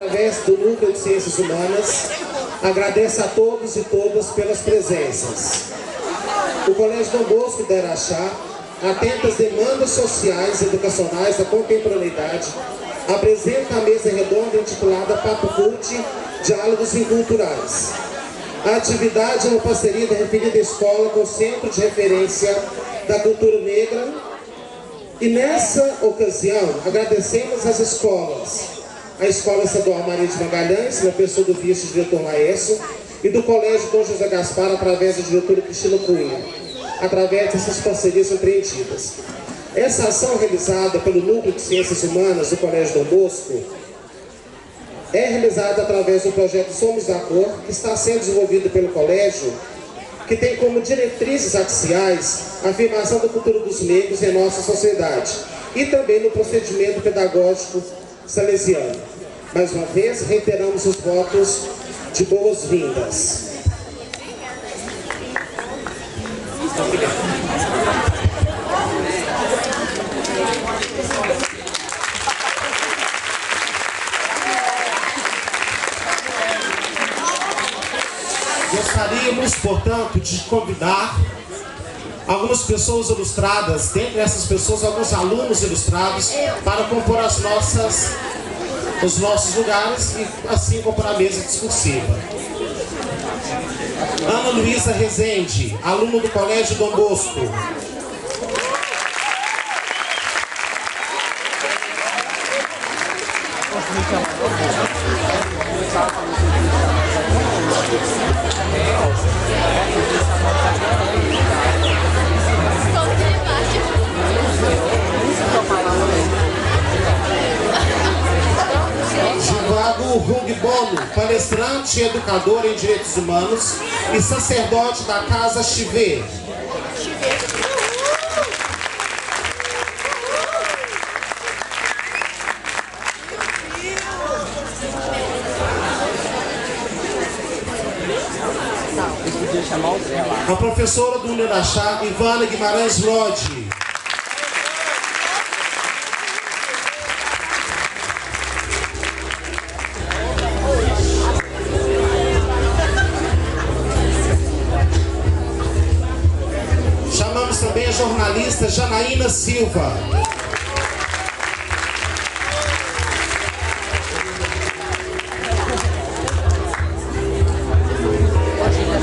Através do Núcleo de Ciências Humanas, agradeço a todos e todas pelas presenças. O Colégio Dom Bosco de Araxá atenta às demandas sociais e educacionais da contemporaneidade, apresenta a mesa redonda intitulada Papo Cult, Diálogos Inculturais. A atividade é uma parceria da referida escola com o Centro de Referência da Cultura Negra. E nessa ocasião, agradecemos às escolas, a Escola Estadual Maria de Magalhães, na pessoa do vice-diretor Laércio, e do Colégio Dom José Gaspar, através da diretora Cristina Cunha, através dessas parcerias empreendidas. Essa ação realizada pelo Núcleo de Ciências Humanas do Colégio Dom Bosco é realizada através do projeto Somos da Cor, que está sendo desenvolvido pelo colégio, que tem como diretrizes axiais a afirmação da cultura dos negros em nossa sociedade e também no procedimento pedagógico salesiano. Mais uma vez, reiteramos os votos de boas-vindas. Gostaríamos, portanto, de convidar algumas pessoas ilustradas, dentre essas pessoas, alguns alunos ilustrados, para compor os nossos lugares e assim compor a mesa discursiva. Ana Luísa Rezende, aluno do Colégio Dom Bosco. Givago Rugbono, palestrante e educador em direitos humanos e sacerdote da Casa Chivé. A professora do Uniraxá, Ivana Guimarães Lodi. Chamamos também a jornalista Janaína Silva.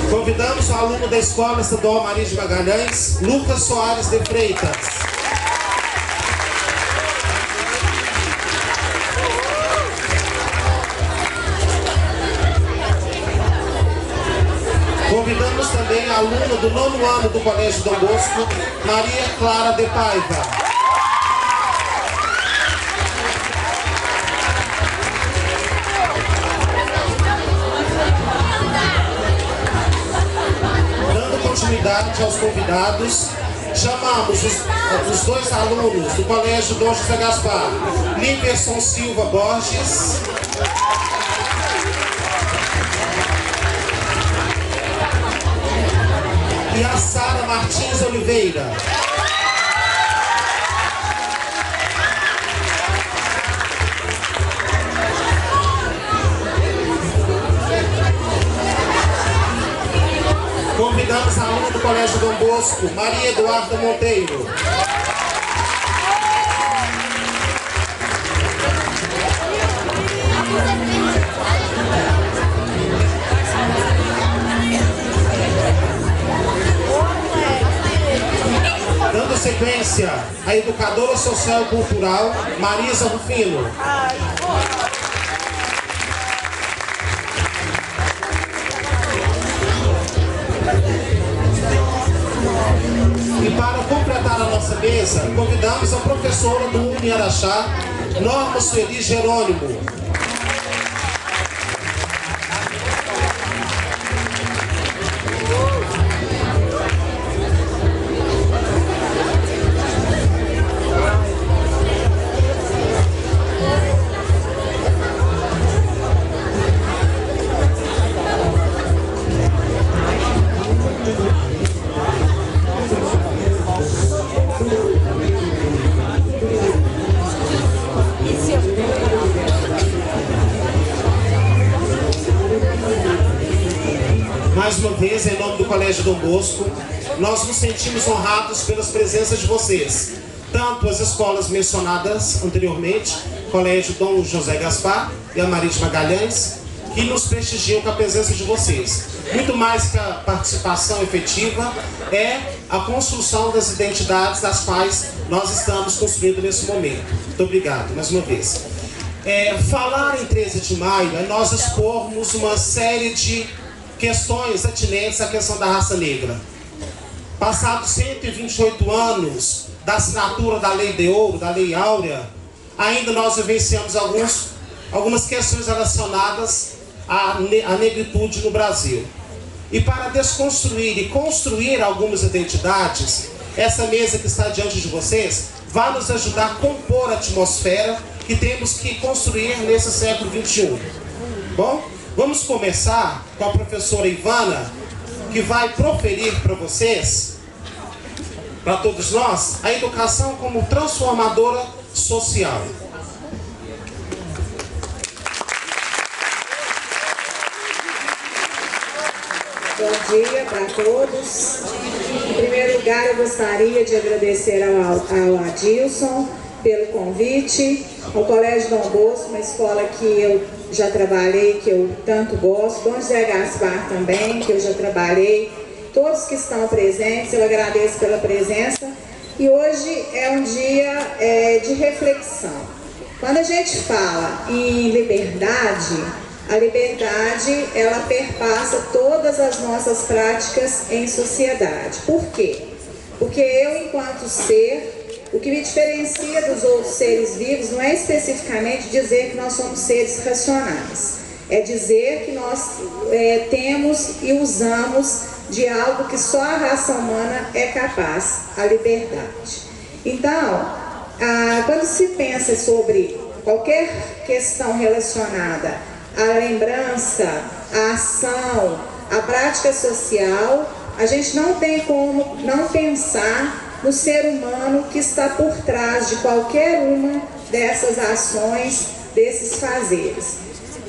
Convidamos o aluno da Escola Estadual Maria de Magalhães, Lucas Soares de Freitas. Convidamos também a aluna do 9º ano do Colégio Dom Bosco, Maria Clara de Paiva. Continuidade aos convidados, chamamos os dois alunos do Colégio Dom José Gaspar, Liverson Silva Borges e a Sara Martins Oliveira. Convidamos a aluna do Colégio Dom Bosco, Maria Eduarda Monteiro. Dando sequência, a educadora social e cultural, Marisa Rufino. E para completar a nossa mesa, convidamos a professora do Uniraxá, Norma Sueli Jerônimo. vez, em nome do Colégio Dom Bosco, nós nos sentimos honrados pelas presenças de vocês, tanto as escolas mencionadas anteriormente, Colégio Dom José Gaspar e a Maria de Magalhães, que nos prestigiam com a presença de vocês. Muito mais que a participação efetiva, é a construção das identidades das quais nós estamos construindo nesse momento. Muito obrigado, mais uma vez. Falar em 13 de maio é nós expormos uma série de questões atinentes à questão da raça negra. Passados 128 anos da assinatura da Lei de Ouro, da Lei Áurea, ainda nós vivenciamos algumas questões relacionadas à negritude no Brasil. E para desconstruir e construir algumas identidades, essa mesa que está diante de vocês vai nos ajudar a compor a atmosfera que temos que construir nesse século XXI. Bom, vamos começar com a professora Ivana, que vai proferir para vocês, para todos nós, a educação como transformadora social. Bom dia para todos. Em primeiro lugar, eu gostaria de agradecer ao Adilson pelo convite, ao Colégio Dom Bosco, uma escola que eu já trabalhei, que eu tanto gosto, Dom José Gaspar também, que eu já trabalhei, todos que estão presentes, eu agradeço pela presença. E hoje é um dia de reflexão. Quando a gente fala em liberdade, a liberdade, ela perpassa todas as nossas práticas em sociedade. Por quê? Porque eu, enquanto ser, o que me diferencia dos outros seres vivos não é especificamente dizer que nós somos seres racionais. É dizer que nós temos e usamos de algo que só a raça humana é capaz, a liberdade. Então, quando se pensa sobre qualquer questão relacionada à lembrança, à ação, à prática social, a gente não tem como não pensar no ser humano que está por trás de qualquer uma dessas ações, desses fazeres.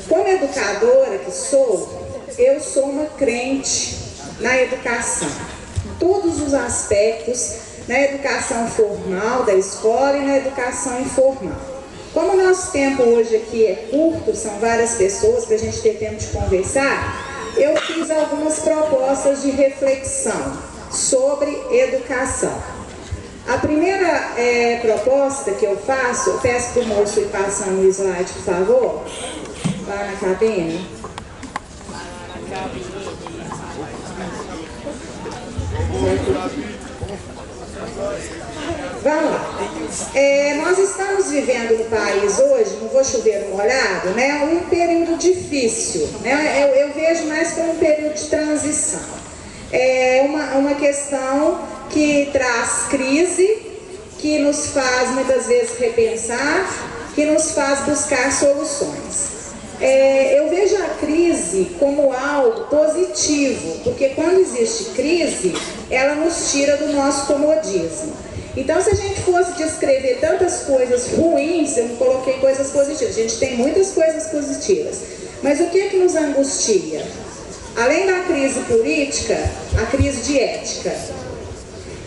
Como educadora que sou, eu sou uma crente na educação, em todos os aspectos, na educação formal da escola e na educação informal. Como o nosso tempo hoje aqui é curto, são várias pessoas para a gente ter tempo de conversar, eu fiz algumas propostas de reflexão sobre educação. A primeira proposta que eu faço, eu peço para o moço ir passando o slide, por favor, lá na cabine. Vamos lá. Nós estamos vivendo no país hoje, não vou chover no molhado, né, um período difícil, né, eu vejo mais como um período de transição. É uma questão que traz crise, que nos faz muitas vezes repensar, que nos faz buscar soluções. Eu vejo a crise como algo positivo, porque quando existe crise, ela nos tira do nosso comodismo. Então, se a gente fosse descrever tantas coisas ruins, eu não coloquei coisas positivas, a gente tem muitas coisas positivas, mas o que é que nos angustia? Além da crise política, a crise de ética.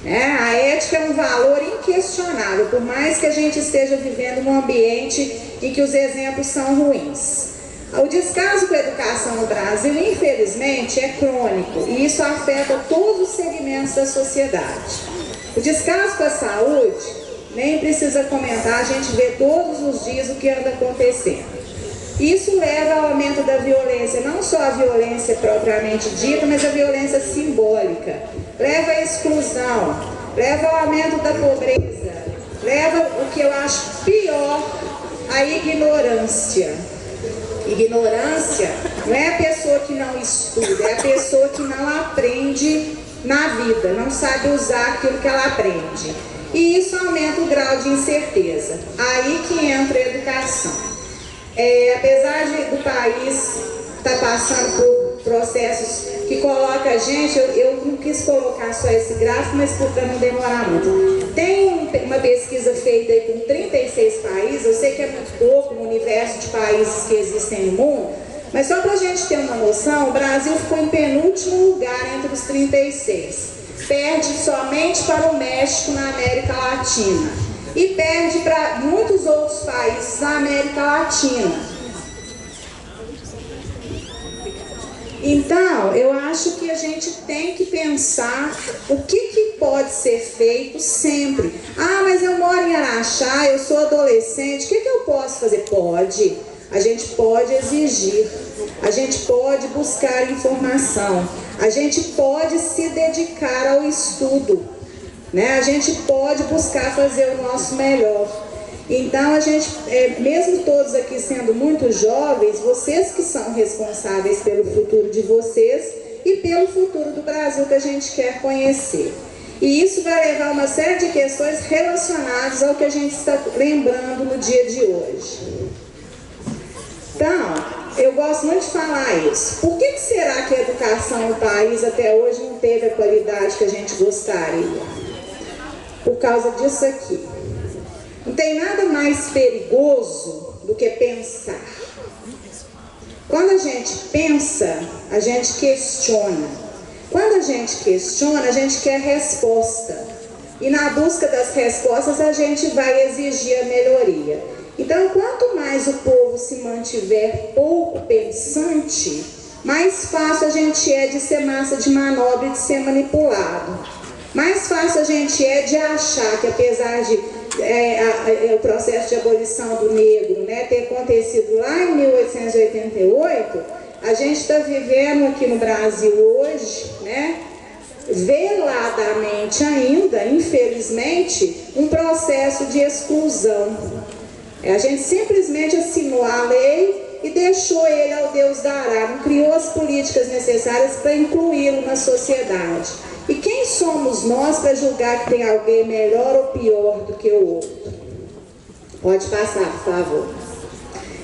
A ética é um valor inquestionável, por mais que a gente esteja vivendo num ambiente em que os exemplos são ruins. O descaso com a educação no Brasil, infelizmente, é crônico e isso afeta todos os segmentos da sociedade. O descaso com a saúde, nem precisa comentar, a gente vê todos os dias o que anda acontecendo. Isso leva ao aumento da violência, não só a violência propriamente dita, mas a violência simbólica. Leva à exclusão, leva ao aumento da pobreza, leva o que eu acho pior, a ignorância. Ignorância não é a pessoa que não estuda, é a pessoa que não aprende na vida, não sabe usar aquilo que ela aprende. E isso aumenta o grau de incerteza. Aí que entra a educação. Apesar do país estar passando por processos que colocam a gente, eu não quis colocar só esse gráfico, mas para não demorar muito. Tem uma pesquisa feita aí com 36 países, eu sei que é muito pouco no universo de países que existem no mundo, Mas só para a gente ter uma noção, o Brasil ficou em penúltimo lugar entre os 36. Perde somente para o México na América Latina. E perde para muitos outros países da América Latina. Então, eu acho que a gente tem que pensar o que pode ser feito sempre. Ah, mas eu moro em Araxá, eu sou adolescente, o que eu posso fazer? Pode. A gente pode exigir, a gente pode buscar informação, a gente pode se dedicar ao estudo, né? A gente pode buscar fazer o nosso melhor. Então, a gente, mesmo todos aqui sendo muito jovens, vocês que são responsáveis pelo futuro de vocês e pelo futuro do Brasil que a gente quer conhecer. E isso vai levar a uma série de questões relacionadas ao que a gente está lembrando no dia de hoje. Então, eu gosto muito de falar isso. Por que será que a educação no país até hoje não teve a qualidade que a gente gostaria? Por causa disso aqui. Não tem nada mais perigoso do que pensar. Quando a gente pensa, a gente questiona. Quando a gente questiona, a gente quer resposta. E na busca das respostas, a gente vai exigir a melhoria. Então, quanto mais o povo se mantiver pouco pensante, mais fácil a gente é de ser massa de manobra e de ser manipulado. Mais fácil a gente é de achar que, apesar de o processo de abolição do negro, né, ter acontecido lá em 1888, a gente está vivendo aqui no Brasil hoje, né, veladamente ainda, infelizmente, um processo de exclusão. A gente simplesmente assinou a lei e deixou ele ao Deus dará, não criou as políticas necessárias para incluí-lo na sociedade. E quem somos nós para julgar que tem alguém melhor ou pior do que o outro? Pode passar, por favor.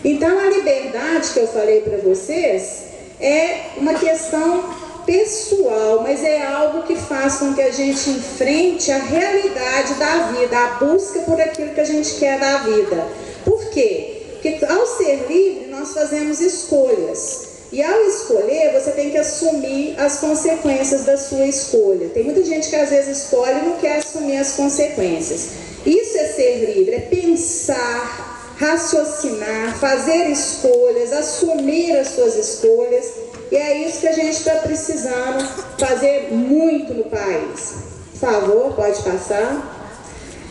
Então, a liberdade que eu falei para vocês é uma questão pessoal, mas é algo que faz com que a gente enfrente a realidade da vida, a busca por aquilo que a gente quer da vida. Por quê? Porque ao ser livre, nós fazemos escolhas. E ao escolher, você tem que assumir as consequências da sua escolha. Tem muita gente que às vezes escolhe e não quer assumir as consequências. Isso é ser livre, é pensar, raciocinar, fazer escolhas, assumir as suas escolhas. E é isso que a gente está precisando fazer muito no país. Por favor, pode passar.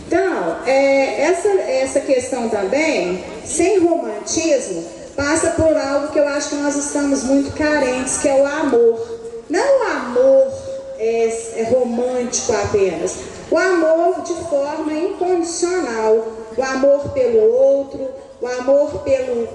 Então, essa questão também, sem romantismo, passa por algo que eu acho que nós estamos muito carentes, que é o amor. Não o amor romântico apenas, o amor de forma incondicional, o amor pelo outro, o amor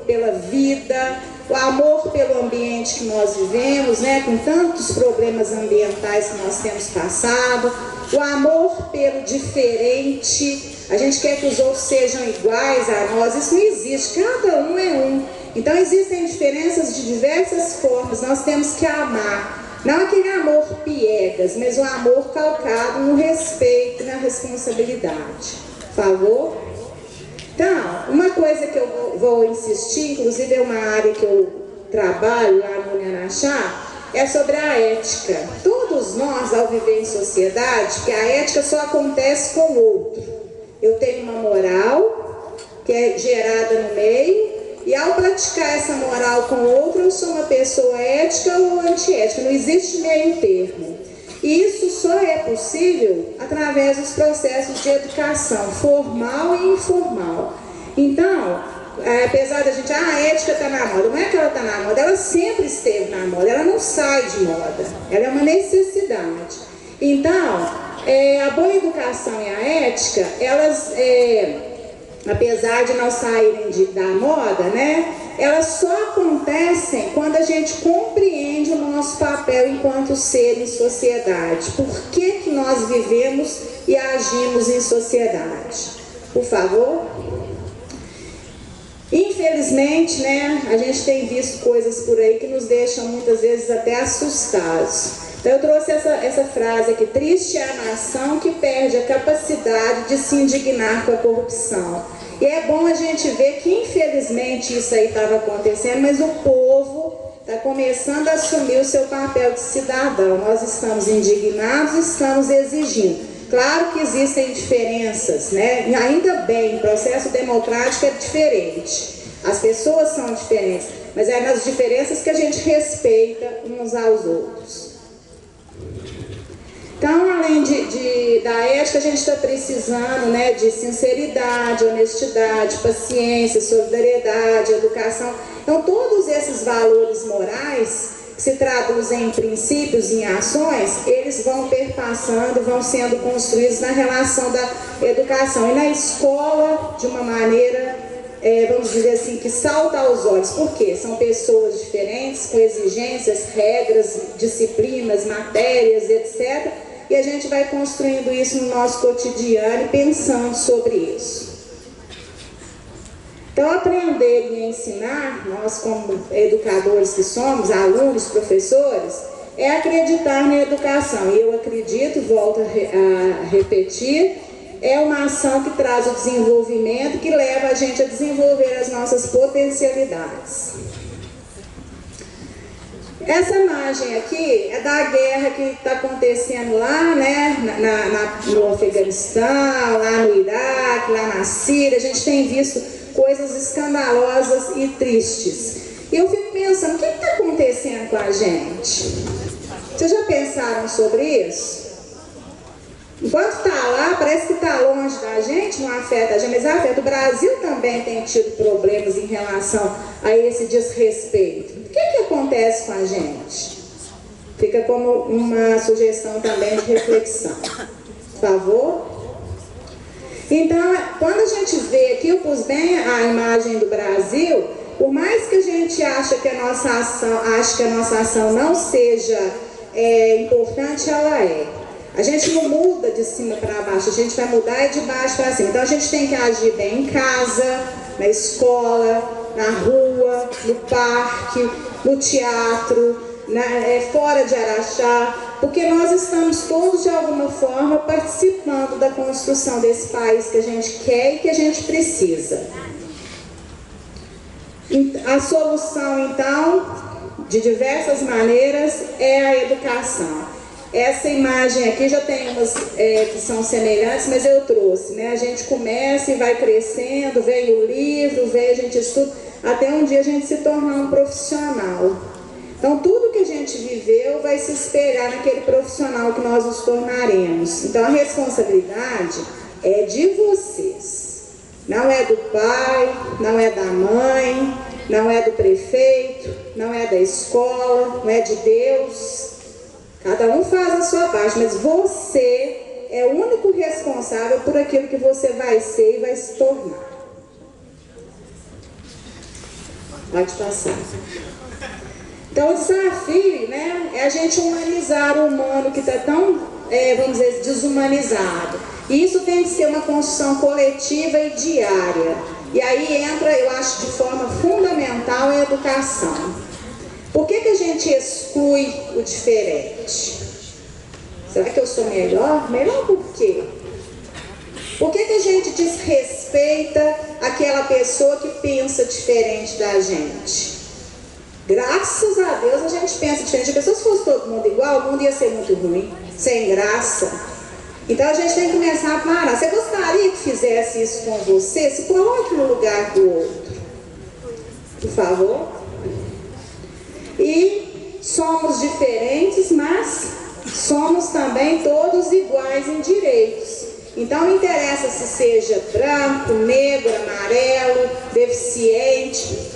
pela vida, o amor pelo ambiente que nós vivemos, né, com tantos problemas ambientais que nós temos passado, o amor pelo diferente. A gente quer que os outros sejam iguais a nós, isso não existe, cada um é um. Então existem diferenças de diversas formas, nós temos que amar, não aquele amor piegas, mas o amor calcado no respeito e na responsabilidade. Por favor? Então, uma coisa que eu vou insistir, inclusive é uma área que eu trabalho lá no Uniaraxá, é sobre a ética. Todos nós, ao viver em sociedade, que a ética só acontece com o outro. Eu tenho uma moral que é gerada no meio, e ao praticar essa moral com o outro, eu sou uma pessoa ética ou antiética, não existe meio termo. E isso só é possível através dos processos de educação formal e informal. Então, apesar da gente, a ética está na moda, não é que ela está na moda, ela sempre esteve na moda, ela não sai de moda, ela é uma necessidade. Então, a boa educação e a ética, elas, apesar de não saírem da moda, né, elas só acontecem quando a gente compreende o nosso papel enquanto ser em sociedade. Por que nós vivemos e agimos em sociedade? Por favor. Infelizmente, né, a gente tem visto coisas por aí que nos deixam muitas vezes até assustados. Então eu trouxe essa frase aqui: triste é a nação que perde a capacidade de se indignar com a corrupção. E é bom a gente ver que, infelizmente, isso aí estava acontecendo, mas o povo está começando a assumir o seu papel de cidadão. Nós estamos indignados, estamos exigindo. Claro que existem diferenças, né? Ainda bem, o processo democrático é diferente. As pessoas são diferentes, mas é nas diferenças que a gente respeita uns aos outros. Então, além da ética, a gente está precisando, né, de sinceridade, honestidade, paciência, solidariedade, educação. Então, todos esses valores morais que se traduzem em princípios, em ações, eles vão perpassando, vão sendo construídos na relação da educação. E na escola, de uma maneira, vamos dizer assim, que salta aos olhos. Por quê? São pessoas diferentes, com exigências, regras, disciplinas, matérias, etc. E a gente vai construindo isso no nosso cotidiano e pensando sobre isso. Então, aprender e ensinar, nós como educadores que somos, alunos, professores, é acreditar na educação. E eu acredito, volto a repetir, é uma ação que traz o desenvolvimento, que leva a gente a desenvolver as nossas potencialidades. Essa imagem aqui é da guerra que está acontecendo lá, né, no Afeganistão, lá no Iraque, lá na Síria. A gente tem visto coisas escandalosas e tristes. E eu fico pensando, o que está acontecendo com a gente? Vocês já pensaram sobre isso? Enquanto está lá, parece que está longe da gente, não afeta a gente, mas afeta. O Brasil também tem tido problemas em relação a esse desrespeito. O que acontece com a gente? Fica como uma sugestão também de reflexão. Por favor? Então, quando a gente vê aqui, eu pus bem a imagem do Brasil, por mais que a gente ache que a nossa ação não seja importante, ela é. A gente não muda de cima para baixo, a gente vai mudar de baixo para cima. Então a gente tem que agir bem em casa, na escola, na rua, no parque, no teatro, fora de Araxá, porque nós estamos todos de alguma forma participando da construção desse país que a gente quer e que a gente precisa. A solução, então, de diversas maneiras, é a educação. Essa imagem aqui já tem umas que são semelhantes, mas eu trouxe, né? A gente começa e vai crescendo, vem o livro, vem a gente estuda, até um dia a gente se tornar um profissional. Então, tudo que a gente viveu vai se espelhar naquele profissional que nós nos tornaremos. Então, a responsabilidade é de vocês. Não é do pai, não é da mãe, não é do prefeito, não é da escola, não é de Deus. Cada um faz a sua parte, mas você é o único responsável por aquilo que você vai ser e vai se tornar. Pode passar. Então, o desafio, né, é a gente humanizar o humano que está tão, vamos dizer, desumanizado. E isso tem que ser uma construção coletiva e diária. E aí entra, eu acho, de forma fundamental a educação. Por que a gente exclui o diferente? Será que eu sou melhor? Melhor por quê? Por que a gente desrespeita aquela pessoa que pensa diferente da gente? Graças a Deus a gente pensa diferente. Se fosse todo mundo igual, o mundo ia ser muito ruim, sem graça. Então a gente tem que começar a parar. Você gostaria que fizesse isso com você? Se coloque no lugar do outro. Por favor. E somos diferentes, mas somos também todos iguais em direitos. Então não interessa se seja branco, negro, amarelo, deficiente,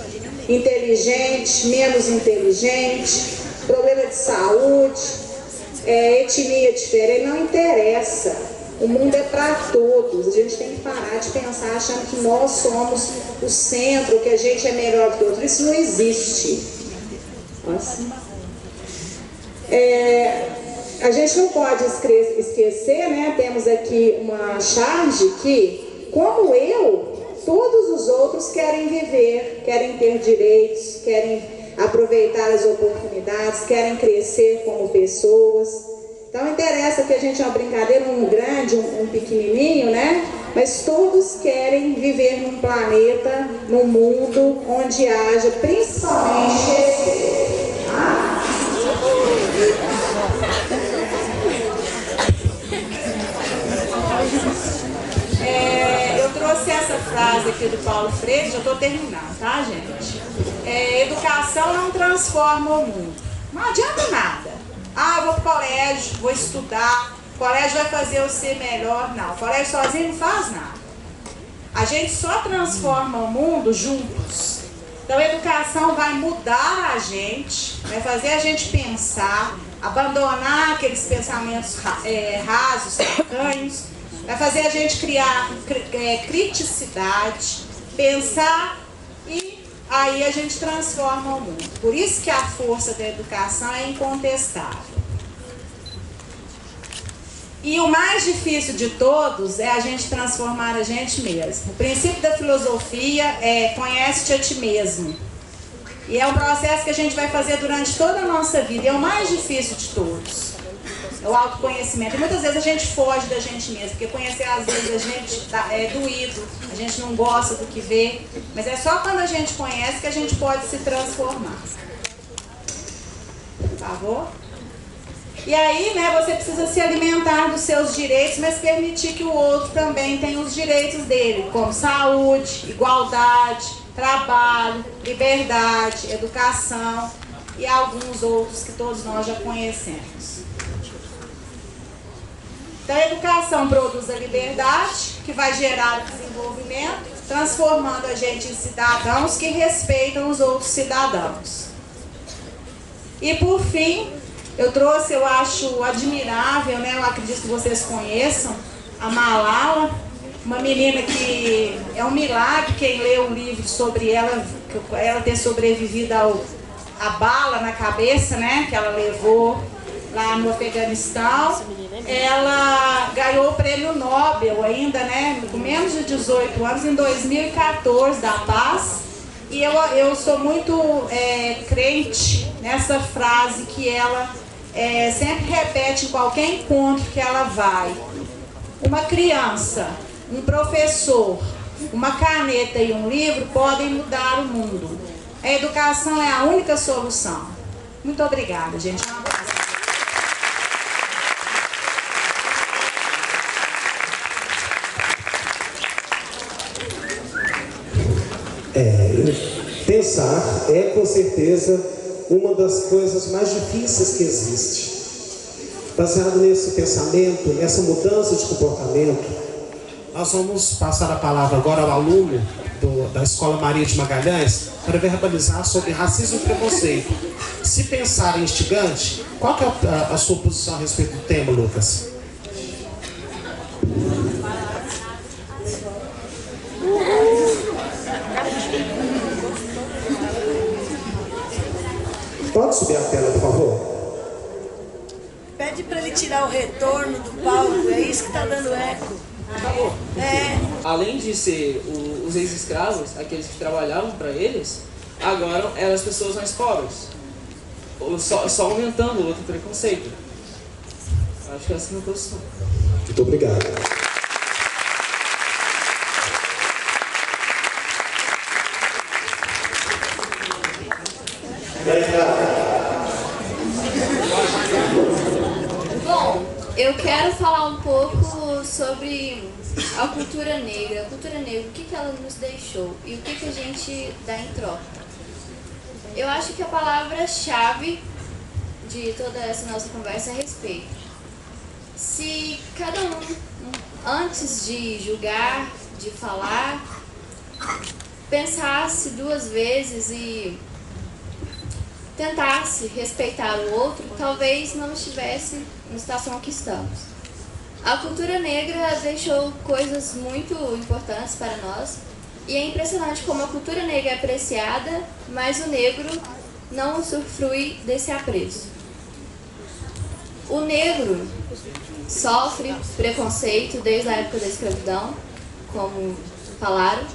inteligente, menos inteligente, problema de saúde, etnia diferente, não interessa. O mundo é para todos. A gente tem que parar de pensar achando que nós somos o centro, que a gente é melhor do que o outro. Isso não existe. Nossa. A gente não pode esquecer, né? Temos aqui uma charge que, como eu, todos os outros querem viver, querem ter direitos, querem aproveitar as oportunidades, querem crescer como pessoas. Então interessa que a gente é uma brincadeira, um grande, um pequenininho, né? mas todos querem viver num planeta, num mundo onde haja principalmente respeito. Tá? Eu trouxe essa frase aqui do Paulo Freire, já estou terminando, tá, gente? Educação não transforma o mundo. Não adianta nada. Eu vou para o colégio, vou estudar, o colégio vai fazer eu ser melhor. Não, o colégio sozinho não faz nada. A gente só transforma o mundo juntos. Então a educação vai mudar a gente, vai fazer a gente pensar, abandonar aqueles pensamentos rasos, tacanhos, vai fazer a gente criar criticidade, pensar e aí a gente transforma o mundo. Por isso que a força da educação é incontestável. E o mais difícil de todos é a gente transformar a gente mesmo. O princípio da filosofia é conhece-te a ti mesmo. E é um processo que a gente vai fazer durante toda a nossa vida. E é o mais difícil de todos. É o autoconhecimento. E muitas vezes a gente foge da gente mesmo, porque conhecer às vezes a gente é doído, a gente não gosta do que vê. Mas é só quando a gente conhece que a gente pode se transformar. Por favor? E aí, você precisa se alimentar dos seus direitos, mas permitir que o outro também tenha os direitos dele, como saúde, igualdade, trabalho, liberdade, educação e alguns outros que todos nós já conhecemos. Então, a educação produz a liberdade, que vai gerar o desenvolvimento, transformando a gente em cidadãos que respeitam os outros cidadãos. E, por fim, eu trouxe, eu acho admirável, eu acredito que vocês conheçam, a Malala, uma menina que é um milagre quem lê um livro sobre ela ter sobrevivido à bala na cabeça, que ela levou lá no Afeganistão. Ela ganhou o prêmio Nobel ainda, com menos de 18 anos, em 2014, da paz. E eu sou muito crente nessa frase que ela sempre repete em qualquer encontro que ela vai. Uma criança, um professor, uma caneta e um livro podem mudar o mundo. A educação é a única solução. Muito obrigada, gente. Um abraço. Pensar é com certeza uma das coisas mais difíceis que existe. Baseado nesse pensamento, nessa mudança de comportamento, nós vamos passar a palavra agora ao aluno da Escola Maria de Magalhães para verbalizar sobre racismo e preconceito. Se pensar em instigante, qual que é a sua posição a respeito do tema, Lucas? Pode subir a tela, por favor? Pede para ele tirar o retorno do palco, é isso que está dando eco. Acabou. Além de ser os ex-escravos, aqueles que trabalhavam para eles, agora eram as pessoas mais pobres. Só aumentando o outro preconceito. Acho que essa é a minha posição. Muito obrigado. Bom, eu quero falar um pouco sobre a cultura negra. A cultura negra, o que ela nos deixou e o que a gente dá em troca. Eu acho que a palavra-chave de toda essa nossa conversa é respeito. Se cada um, antes de julgar, de falar, pensasse duas vezes e tentasse respeitar o outro, talvez não estivesse na situação que estamos. A cultura negra deixou coisas muito importantes para nós e é impressionante como a cultura negra é apreciada, mas o negro não usufrui desse apreço. O negro sofre preconceito desde a época da escravidão, como falaram,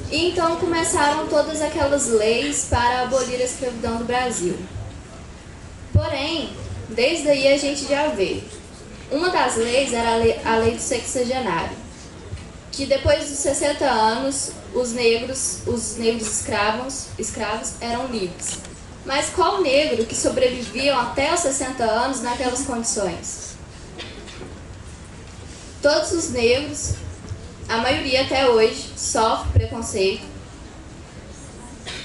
e então começaram todas aquelas leis para abolir a escravidão do Brasil. Porém, desde aí a gente já vê. Uma das leis era a lei do sexagenário. que depois dos 60 anos os negros escravos eram livres. Mas qual negro que sobreviviam até os 60 anos naquelas condições? Todos os negros, a maioria até hoje, sofre preconceito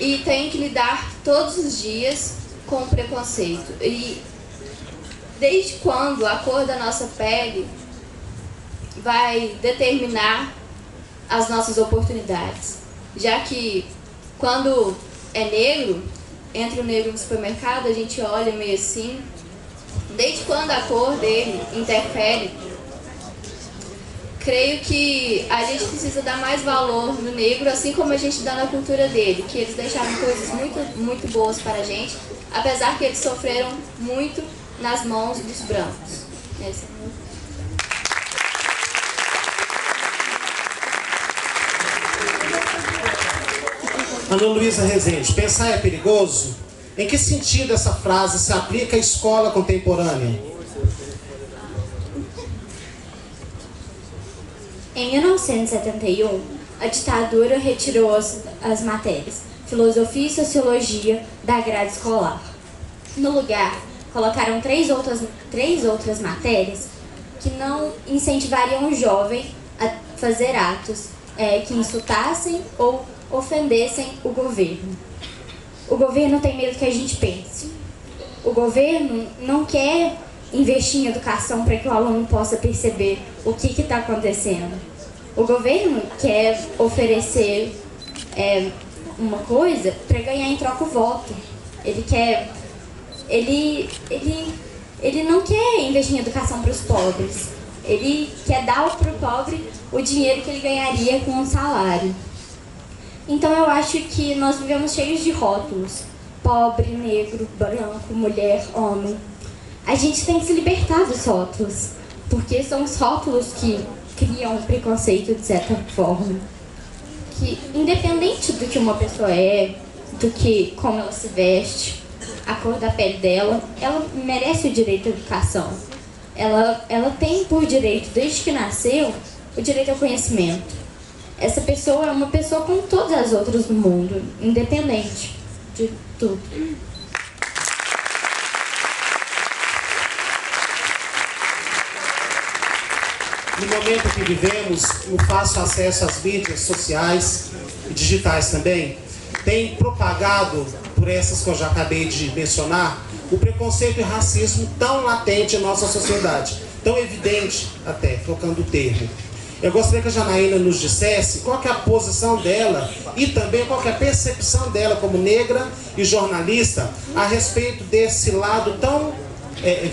e tem que lidar todos os dias com preconceito. E desde quando a cor da nossa pele vai determinar as nossas oportunidades? Já que quando é negro, entra o negro no supermercado, a gente olha meio assim. Desde quando a cor dele interfere? Creio que a gente precisa dar mais valor no negro, assim como a gente dá na cultura dele, que eles deixaram coisas muito boas para a gente, apesar que eles sofreram muito nas mãos dos brancos. Esse é o meu... Ana Luísa Rezende, pensar é perigoso? Em que sentido essa frase se aplica à escola contemporânea? Em 1971, a ditadura retirou as matérias Filosofia e Sociologia da grade escolar. No lugar, colocaram três outras matérias que não incentivariam o jovem a fazer atos que insultassem ou ofendessem o governo. O governo tem medo que a gente pense. O governo não quer investir em educação para que o aluno possa perceber o que está acontecendo. O governo quer oferecer uma coisa para ganhar em troca o voto. Ele não quer investir em educação para os pobres. Ele quer dar para o pobre o dinheiro que ele ganharia com um salário. Então eu acho que nós vivemos cheios de rótulos. Pobre, negro, branco, mulher, homem. A gente tem que se libertar dos rótulos, porque são os rótulos que criam um preconceito de certa forma. Que independente do que uma pessoa é, do que como ela se veste, a cor da pele dela, ela merece o direito à educação. Ela tem por direito, desde que nasceu, o direito ao conhecimento. Essa pessoa é uma pessoa como todas as outras do mundo, independente de tudo. No momento que vivemos, no fácil acesso às mídias sociais e digitais também, tem propagado, por essas que eu já acabei de mencionar, o preconceito e racismo tão latente em nossa sociedade, tão evidente até, trocando o termo. Eu gostaria que a Janaína nos dissesse qual que é a posição dela e também qual que é a percepção dela como negra e jornalista a respeito desse lado tão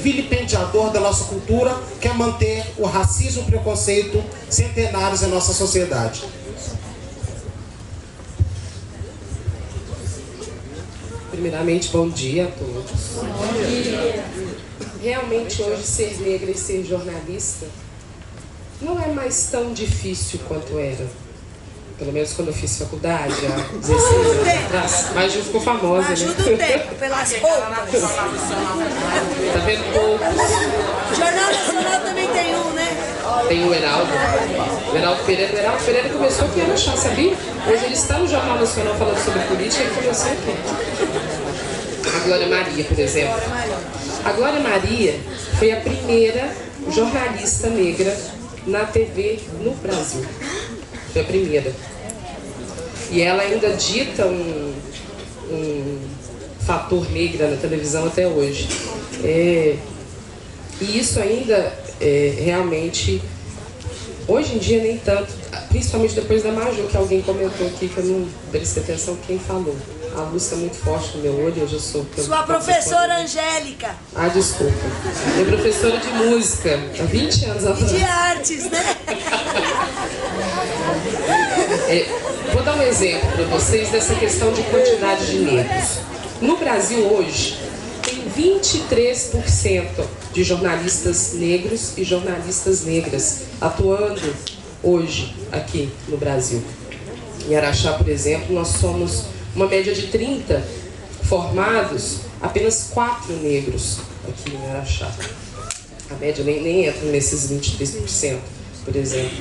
vilipendiador da nossa cultura, que é manter o racismo e o preconceito centenários em nossa sociedade. Primeiramente, bom dia a todos. Bom dia. Realmente hoje ser negra e ser jornalista não é mais tão difícil quanto era. Pelo menos quando eu fiz faculdade, há 16 anos atrás. Mas já ficou famosa, ajuda né? o tempo, pelas roupas. Tá vendo poucos? Jornal Nacional também tem um, né? Tem o Heraldo. O Heraldo Pereira. O Heraldo Pereira começou aqui em Araxá, sabia? Hoje ele está no Jornal Nacional falando sobre política, ele começou aqui. A Glória Maria, por exemplo. A Glória Maria foi a primeira jornalista negra na TV no Brasil. Foi a primeira. E ela ainda dita um fator negra na televisão até hoje. E isso ainda realmente, hoje em dia nem tanto, principalmente depois da Maju, que alguém comentou aqui, que eu não prestei atenção quem falou. A luz está muito forte no meu olho, eu já sou... Sua professora Angélica. Ah, desculpa. Minha professora de música, há 20 anos atrás. E de artes, né? Vou dar um exemplo para vocês dessa questão de quantidade de negros. No Brasil hoje, tem 23% de jornalistas negros e jornalistas negras atuando hoje aqui no Brasil. Em Araxá, por exemplo, nós somos uma média de 30 formados, apenas 4 negros aqui em Araxá. A média nem entra nesses 23%, por exemplo.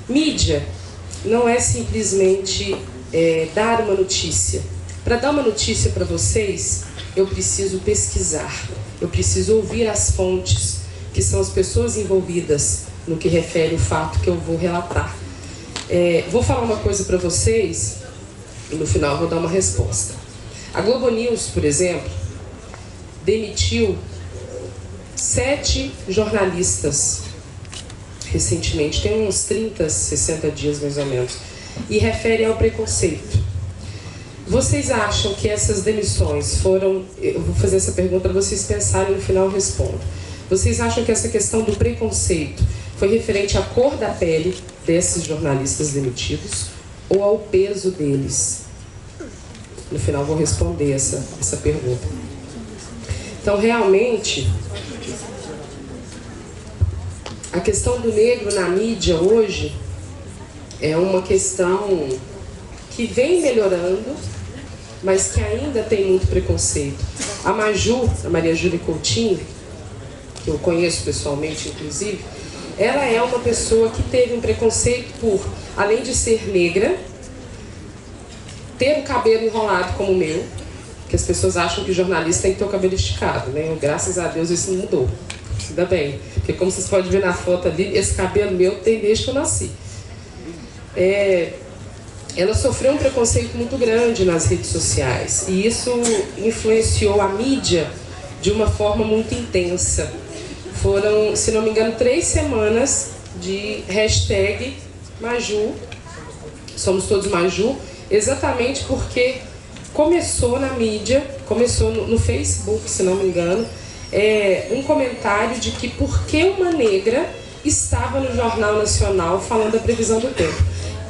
Mídia não é simplesmente dar uma notícia. Para dar uma notícia para vocês, eu preciso pesquisar, eu preciso ouvir as fontes, que são as pessoas envolvidas no que refere o fato que eu vou relatar. Vou falar uma coisa para vocês e no final vou dar uma resposta. A Globo News, por exemplo, demitiu 7 jornalistas recentemente, tem uns 30, 60 dias mais ou menos, e refere ao preconceito. Vocês acham que essas demissões foram... Eu vou fazer essa pergunta para vocês pensarem, no final eu respondo. Vocês acham que essa questão do preconceito foi referente à cor da pele desses jornalistas demitidos ou ao peso deles? No final eu vou responder essa pergunta. Então, realmente, a questão do negro na mídia hoje é uma questão que vem melhorando, mas que ainda tem muito preconceito. A Maju, a Maria Júlia Coutinho, que eu conheço pessoalmente, inclusive, ela é uma pessoa que teve um preconceito por, além de ser negra, ter o cabelo enrolado como o meu, que as pessoas acham que o jornalista tem que ter o cabelo esticado, né? Graças a Deus isso mudou. Ainda bem, porque como vocês podem ver na foto ali, esse cabelo meu tem desde que eu nasci. Ela sofreu um preconceito muito grande nas redes sociais e isso influenciou a mídia de uma forma muito intensa. Foram, se não me engano, 3 semanas de hashtag Maju, somos todos Maju, exatamente porque começou na mídia, começou no Facebook, se não me engano, um comentário de que por que uma negra estava no Jornal Nacional falando da previsão do tempo.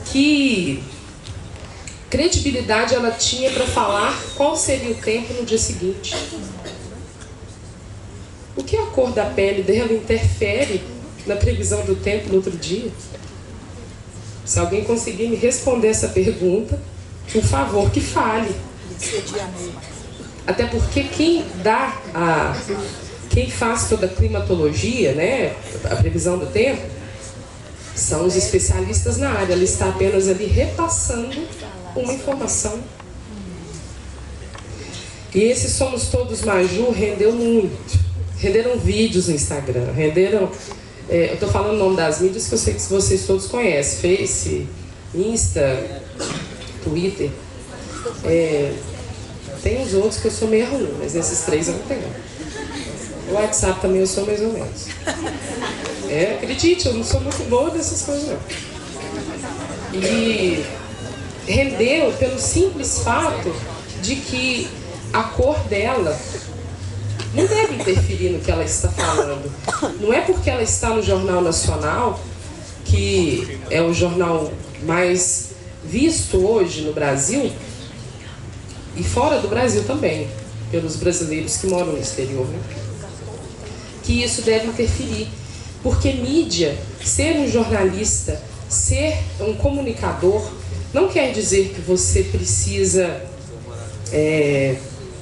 Que credibilidade ela tinha para falar qual seria o tempo no dia seguinte? O que a cor da pele dela interfere na previsão do tempo no outro dia? Se alguém conseguir me responder essa pergunta, por favor, que fale. Até porque quem faz toda a climatologia, né, a previsão do tempo, são os especialistas na área. Ela está apenas ali repassando uma informação. E esse Somos Todos Maju rendeu muito. Renderam vídeos no Instagram, renderam... eu estou falando o nome das mídias que eu sei que vocês todos conhecem. Face, Insta, Twitter. Tem uns outros que eu sou meio ruim, mas esses 3 eu não tenho. O WhatsApp também eu sou mais ou menos. Acredite, eu não sou muito boa dessas coisas não. E rendeu pelo simples fato de que a cor dela não deve interferir no que ela está falando. Não é porque ela está no Jornal Nacional, que é o jornal mais visto hoje no Brasil, e fora do Brasil também, pelos brasileiros que moram no exterior, né? Que isso deve interferir. Porque mídia, ser um jornalista, ser um comunicador, não quer dizer que você precisa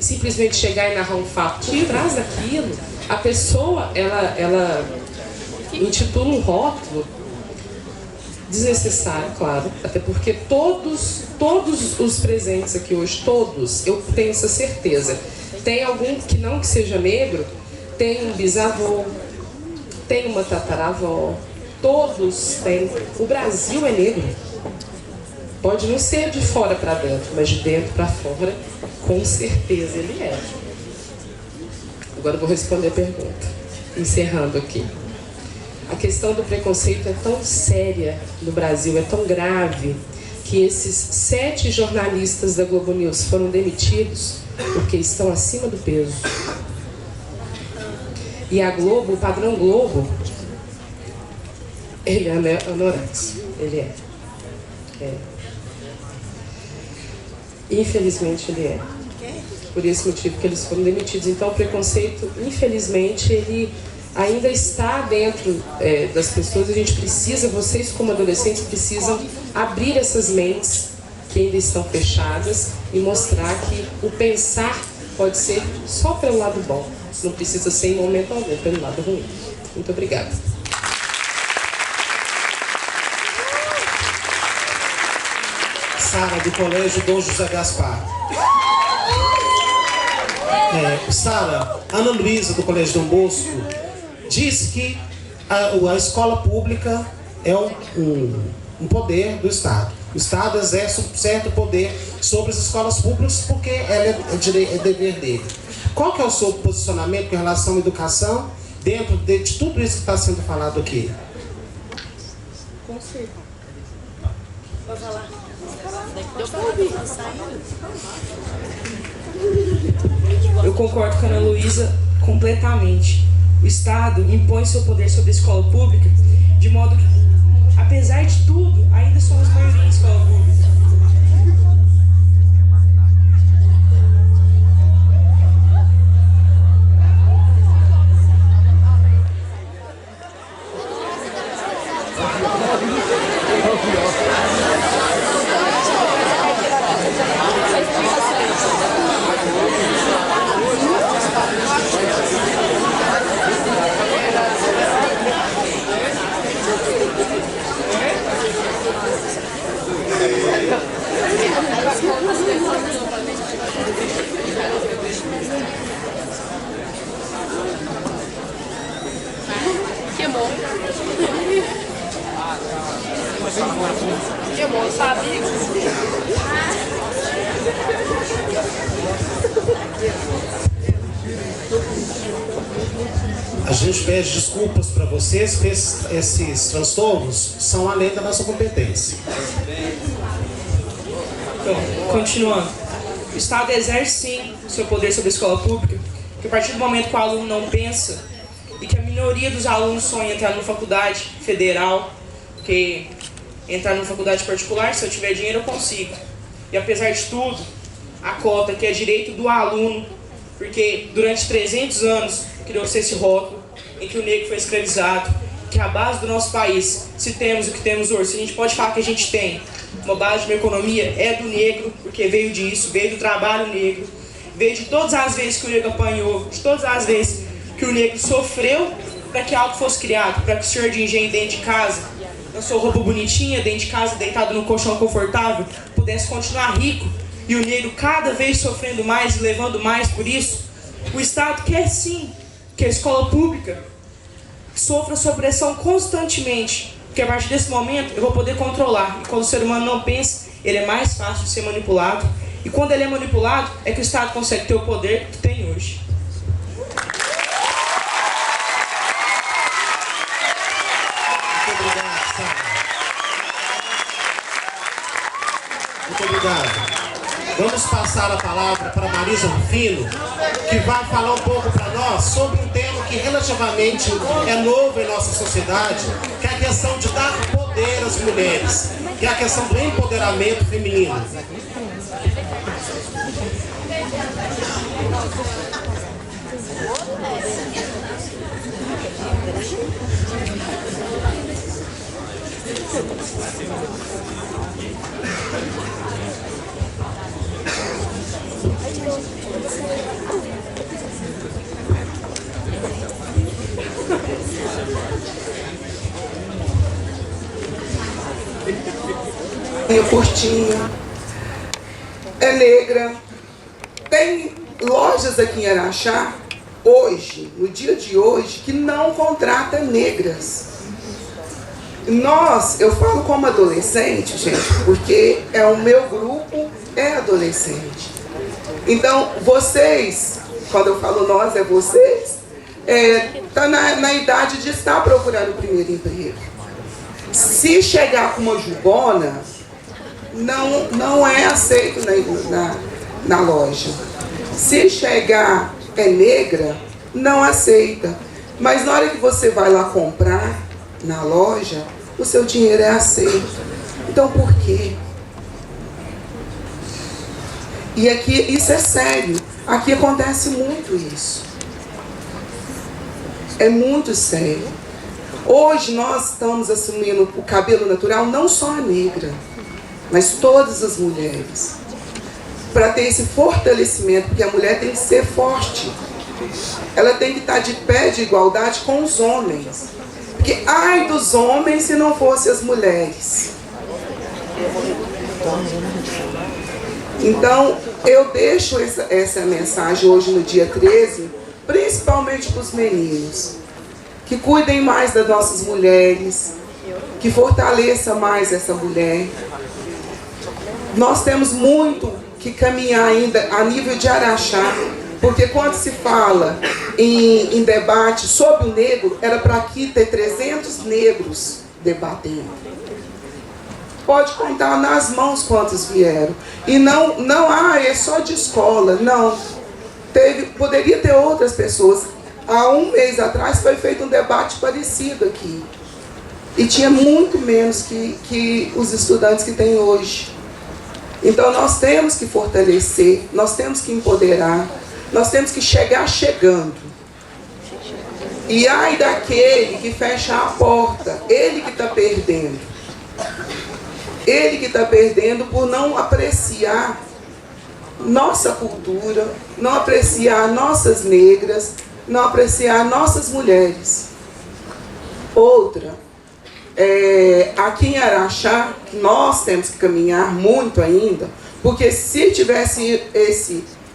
simplesmente chegar e narrar um fato. Por trás daquilo, a pessoa, ela intitula um rótulo desnecessário, claro, até porque todos os presentes aqui hoje, todos, eu tenho essa certeza, tem algum que não que seja negro, tem um bisavô, tem uma tataravó, todos têm. O Brasil é negro. Pode não ser de fora para dentro, mas de dentro para fora, com certeza ele é. Agora eu vou responder a pergunta, encerrando aqui. A questão do preconceito é tão séria no Brasil, é tão grave, que esses 7 jornalistas da Globo News foram demitidos porque estão acima do peso. E a Globo, o padrão Globo, ele é anorexo, ele é. Infelizmente ele é. Por esse motivo que eles foram demitidos. Então o preconceito, infelizmente, ele ainda está dentro das pessoas. A gente precisa, vocês como adolescentes, precisam abrir essas mentes que ainda estão fechadas e mostrar que o pensar pode ser só pelo lado bom. Não precisa ser em momento algum pelo lado ruim. Muito obrigada. Sara, do Colégio Dom José Gaspar. Sara, Ana Luísa, do Colégio Dom Bosco, diz que a escola pública é um poder do Estado. O Estado exerce um certo poder sobre as escolas públicas porque ela é dever dele. Qual que é o seu posicionamento com relação à educação dentro de tudo isso que está sendo falado aqui? Pode falar. Eu concordo com a Ana Luísa completamente. O Estado impõe seu poder sobre a escola pública, de modo que, apesar de tudo, ainda somos maioria em escola pública. Que amor. Que amor, sabe? A gente pede desculpas para vocês, porque esses transtornos são além da nossa competência. Então, continuando. O Estado exerce sim o seu poder sobre a escola pública, porque a partir do momento que o aluno não pensa e que a minoria dos alunos sonha em entrar numa faculdade federal, porque entrar numa faculdade particular, se eu tiver dinheiro eu consigo. E apesar de tudo, a cota que é direito do aluno, porque durante 300 anos criou-se esse rótulo em que o negro foi escravizado, que é a base do nosso país. Se temos o que temos hoje, se a gente pode falar que a gente tem uma base de uma economia, é do negro, porque veio disso, veio do trabalho negro, veio de todas as vezes que o negro apanhou, de todas as vezes que o negro sofreu para que algo fosse criado, para que o senhor de engenho dentro de casa, na sua roupa bonitinha, dentro de casa, deitado no colchão confortável, pudesse continuar rico, e o negro cada vez sofrendo mais e levando mais por isso. O Estado quer sim que a escola pública sofra sua pressão constantemente, porque a partir desse momento eu vou poder controlar. E quando o ser humano não pensa, ele é mais fácil de ser manipulado. E quando ele é manipulado, é que o Estado consegue ter o poder que tem hoje. Muito obrigado, Sara. Muito obrigado. Vamos passar a palavra para Marisa Rufino, que vai falar um pouco para nós sobre um tema que relativamente é novo em nossa sociedade, que é a questão de dar poder às mulheres, que é a questão do empoderamento feminino. Curtinha, é negra. Tem lojas aqui em Araxá, hoje, no dia de hoje, que não contrata negras. Eu falo como adolescente, gente, porque o meu grupo é adolescente. Então, vocês, quando eu falo nós, é vocês, tá na idade de estar procurando o primeiro emprego. Se chegar com uma jubona, não é aceito na loja. Se chegar negra, não aceita. Mas na hora que você vai lá comprar na loja, o seu dinheiro é aceito. Então por quê? E aqui isso é sério. Aqui acontece muito isso. É muito sério. Hoje nós estamos assumindo o cabelo natural, não só a negra, mas todas as mulheres, para ter esse fortalecimento, porque a mulher tem que ser forte, ela tem que estar de pé de igualdade com os homens, porque ai dos homens se não fossem as mulheres. Então, eu deixo essa mensagem hoje no dia 13, principalmente para os meninos, que cuidem mais das nossas mulheres, que fortaleça mais essa mulher. Nós temos muito que caminhar ainda a nível de Araxá, porque quando se fala em debate sobre o negro, era para aqui ter 300 negros debatendo. Pode contar nas mãos quantos vieram. E não, é só de escola, não. Poderia ter outras pessoas. Há um mês atrás foi feito um debate parecido aqui. E tinha muito menos que os estudantes que tem hoje. Então nós temos que fortalecer, nós temos que empoderar, nós temos que chegar chegando. E ai daquele que fecha a porta, ele que está perdendo. Ele que está perdendo por não apreciar nossa cultura, não apreciar nossas negras, não apreciar nossas mulheres. Outra, aqui em Araxá, nós temos que caminhar muito ainda, porque se tivesse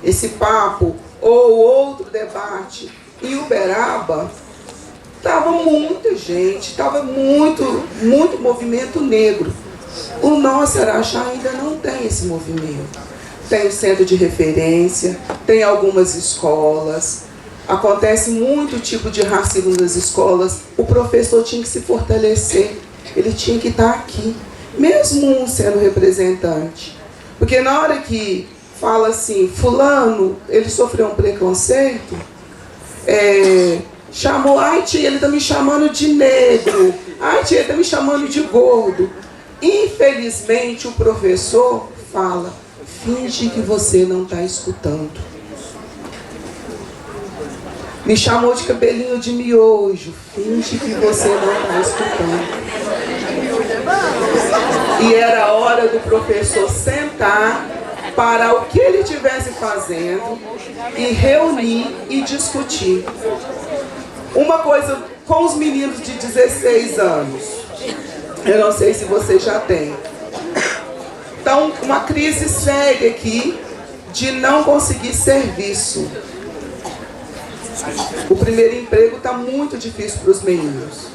esse papo ou outro debate em Uberaba, estava muita gente, estava muito movimento negro. O nosso Araxá ainda não tem esse movimento. Tem o centro de referência, tem algumas escolas, acontece muito tipo de racismo nas escolas. O professor tinha que se fortalecer, ele tinha que estar aqui, mesmo sendo representante. Porque na hora que fala assim, fulano, ele sofreu um preconceito, chamou, ai tia, ele está me chamando de negro, ai tia, ele está me chamando de gordo. Infelizmente o professor fala, finge que você não está escutando. Me chamou de cabelinho de miojo, finge que você não está escutando. E era a hora do professor sentar, parar o que ele estivesse fazendo e reunir e discutir. Uma coisa com os meninos de 16 anos. Eu não sei se você já tem. Então, uma crise séria aqui de não conseguir serviço. O primeiro emprego está muito difícil para os meninos.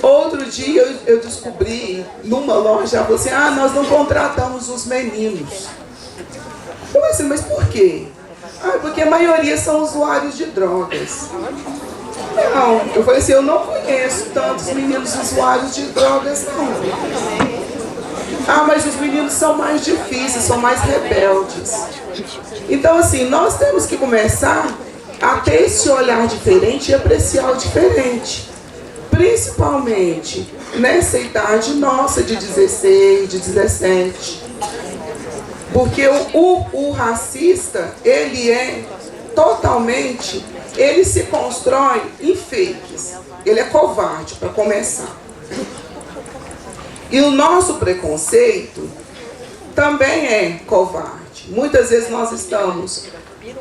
Outro dia eu descobri numa loja, falou assim, nós não contratamos os meninos. Eu falei assim, mas por quê? Porque a maioria são usuários de drogas. Não, eu falei assim, eu não conheço tantos meninos usuários de drogas, não. Mas os meninos são mais difíceis, são mais rebeldes. Então, assim, nós temos que começar a ter esse olhar diferente e apreciar o diferente. Principalmente nessa idade nossa de 16, de 17. Porque o racista, ele é totalmente... Ele se constrói em fakes. Ele é covarde, para começar. E o nosso preconceito também é covarde. Muitas vezes nós estamos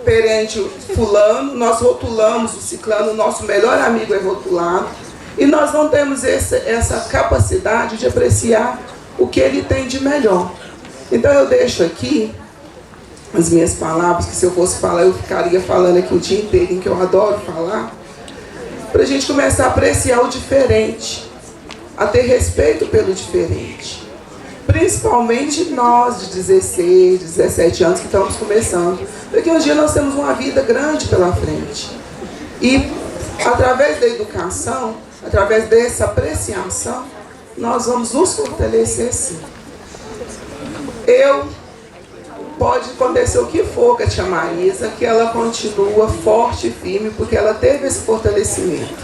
perante o fulano, nós rotulamos o ciclano, o nosso melhor amigo é rotulado, e nós não temos essa capacidade de apreciar o que ele tem de melhor. Então eu deixo aqui as minhas palavras, que se eu fosse falar, eu ficaria falando aqui o dia inteiro, em que eu adoro falar, para a gente começar a apreciar o diferente, a ter respeito pelo diferente. Principalmente nós de 16, 17 anos que estamos começando, porque um dia nós temos uma vida grande pela frente. E através da educação, através dessa apreciação, nós vamos nos fortalecer sim. Pode acontecer o que for com a tia Marisa, que ela continua forte e firme, porque ela teve esse fortalecimento.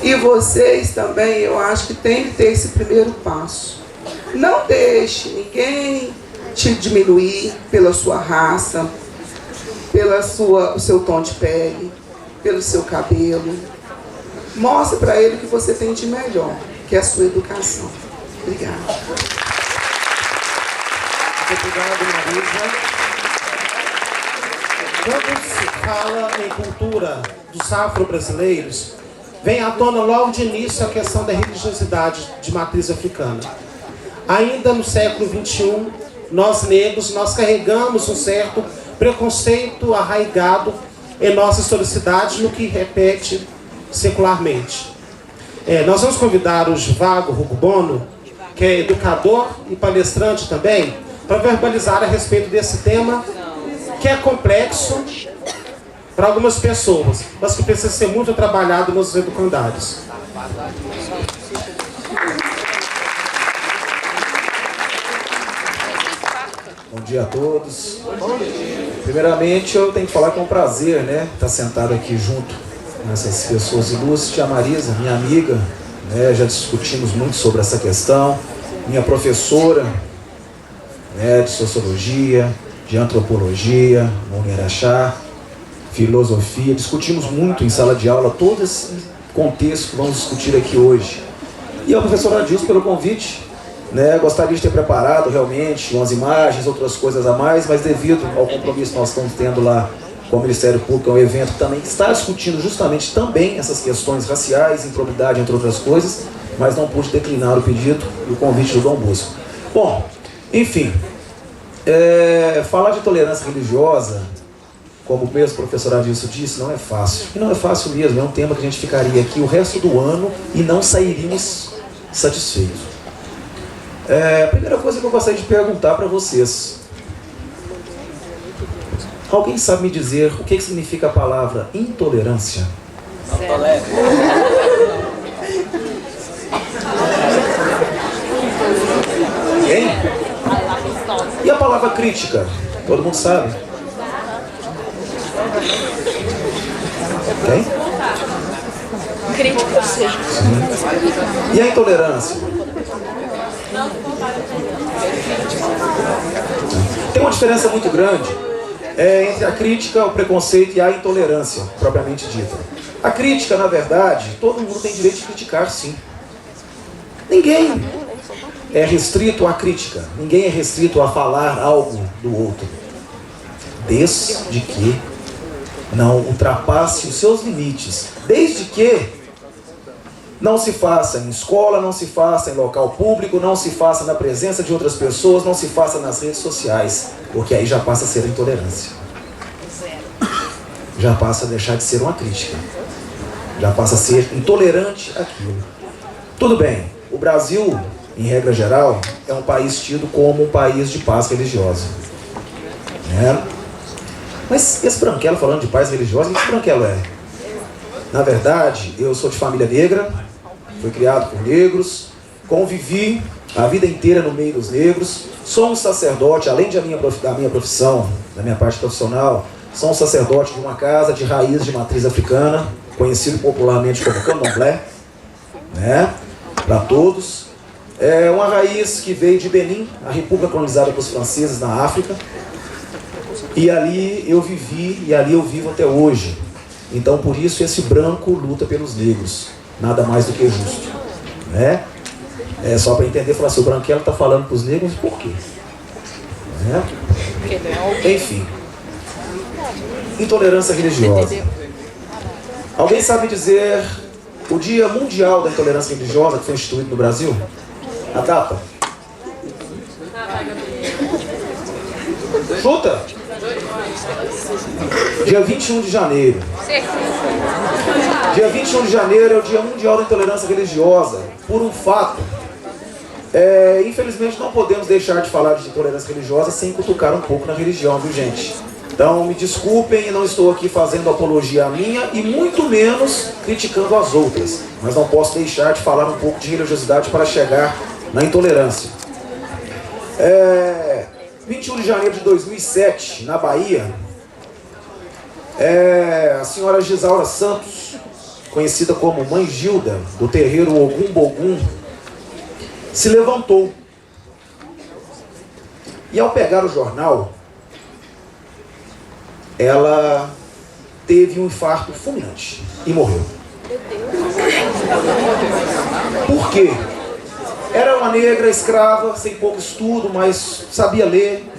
E vocês também, eu acho que tem que ter esse primeiro passo. Não deixe ninguém te diminuir pela sua raça, o seu tom de pele, pelo seu cabelo. Mostre para ele o que você tem de melhor, que é a sua educação. Obrigada. Obrigado, Marisa. Quando se fala em cultura dos afro-brasileiros, vem à tona logo de início a questão da religiosidade de matriz africana. Ainda no século XXI, nós negros, nós carregamos um certo preconceito arraigado em nossa historicidade, no que repete secularmente. Nós vamos convidar o Vago Rugbono, que é educador e palestrante também, para verbalizar a respeito desse tema, que é complexo para algumas pessoas, mas que precisa ser muito trabalhado nos educandários. Bom dia a todos. Primeiramente, eu tenho que falar que é um prazer, né, estar sentado aqui junto com essas pessoas ilustres. Tia Marisa, minha amiga, né, já discutimos muito sobre essa questão. Minha professora, né, de sociologia, de antropologia, Monirachá, filosofia. Discutimos muito em sala de aula todo esse contexto que vamos discutir aqui hoje. E ao professor Adilson pelo convite. Né, gostaria de ter preparado realmente umas imagens, outras coisas a mais, mas devido ao compromisso que nós estamos tendo lá com o Ministério Público, é um evento que também está discutindo justamente também essas questões raciais, improbidade, entre outras coisas, mas não pude declinar o pedido e o convite do Dom Bosco. Bom, enfim, falar de tolerância religiosa, como mesmo o professor Adilson disse, não é fácil. E não é fácil mesmo, é um tema que a gente ficaria aqui o resto do ano e não sairíamos satisfeitos. A primeira coisa que eu gostaria de perguntar para vocês. Alguém sabe me dizer o que significa a palavra intolerância? Quem? E a palavra crítica? Todo mundo sabe? Quem? Crítica, sim. E a intolerância? Tem uma diferença muito grande entre a crítica, o preconceito e a intolerância, propriamente dita. A crítica, na verdade, todo mundo tem direito de criticar, sim. Ninguém é restrito à crítica, ninguém é restrito a falar algo do outro, desde que não ultrapasse os seus limites, desde que não se faça em escola, não se faça em local público, não se faça na presença de outras pessoas, não se faça nas redes sociais, porque aí já passa a ser intolerância. Já passa a deixar de ser uma crítica. Já passa a ser intolerante àquilo. Tudo bem, o Brasil, em regra geral, é um país tido como um país de paz religiosa. Né? Mas esse branquelo falando de paz religiosa, o que esse branquelo é? Na verdade, eu sou de família negra, fui criado por negros, convivi a vida inteira no meio dos negros, sou um sacerdote, além da minha profissão, da minha parte profissional, sou um sacerdote de uma casa de raiz de matriz africana, conhecido popularmente como candomblé, né, para todos. É uma raiz que veio de Benin, a república colonizada pelos franceses na África, e ali eu vivi e ali eu vivo até hoje. Então, por isso, esse branco luta pelos negros. Nada mais do que justo. Né? É só para entender, falar assim, o branquelo está falando para os negros, por quê? Né? Enfim. Intolerância religiosa. Alguém sabe dizer o Dia Mundial da Intolerância Religiosa que foi instituído no Brasil? A data? Chuta! Dia 21 de janeiro. Dia 21 de janeiro é o Dia Mundial da Intolerância Religiosa. Por um fato, infelizmente não podemos deixar de falar de intolerância religiosa sem cutucar um pouco na religião, viu, gente? Então me desculpem, não estou aqui fazendo apologia à minha e muito menos criticando as outras. Mas não posso deixar de falar um pouco de religiosidade para chegar na intolerância. 21 de janeiro de 2007, na Bahia, a senhora Gisaura Santos, conhecida como Mãe Gilda, do terreiro Ogum Bogum, se levantou. E ao pegar o jornal, ela teve um infarto fulminante e morreu. Por quê? Era uma negra escrava, sem pouco estudo, mas sabia ler.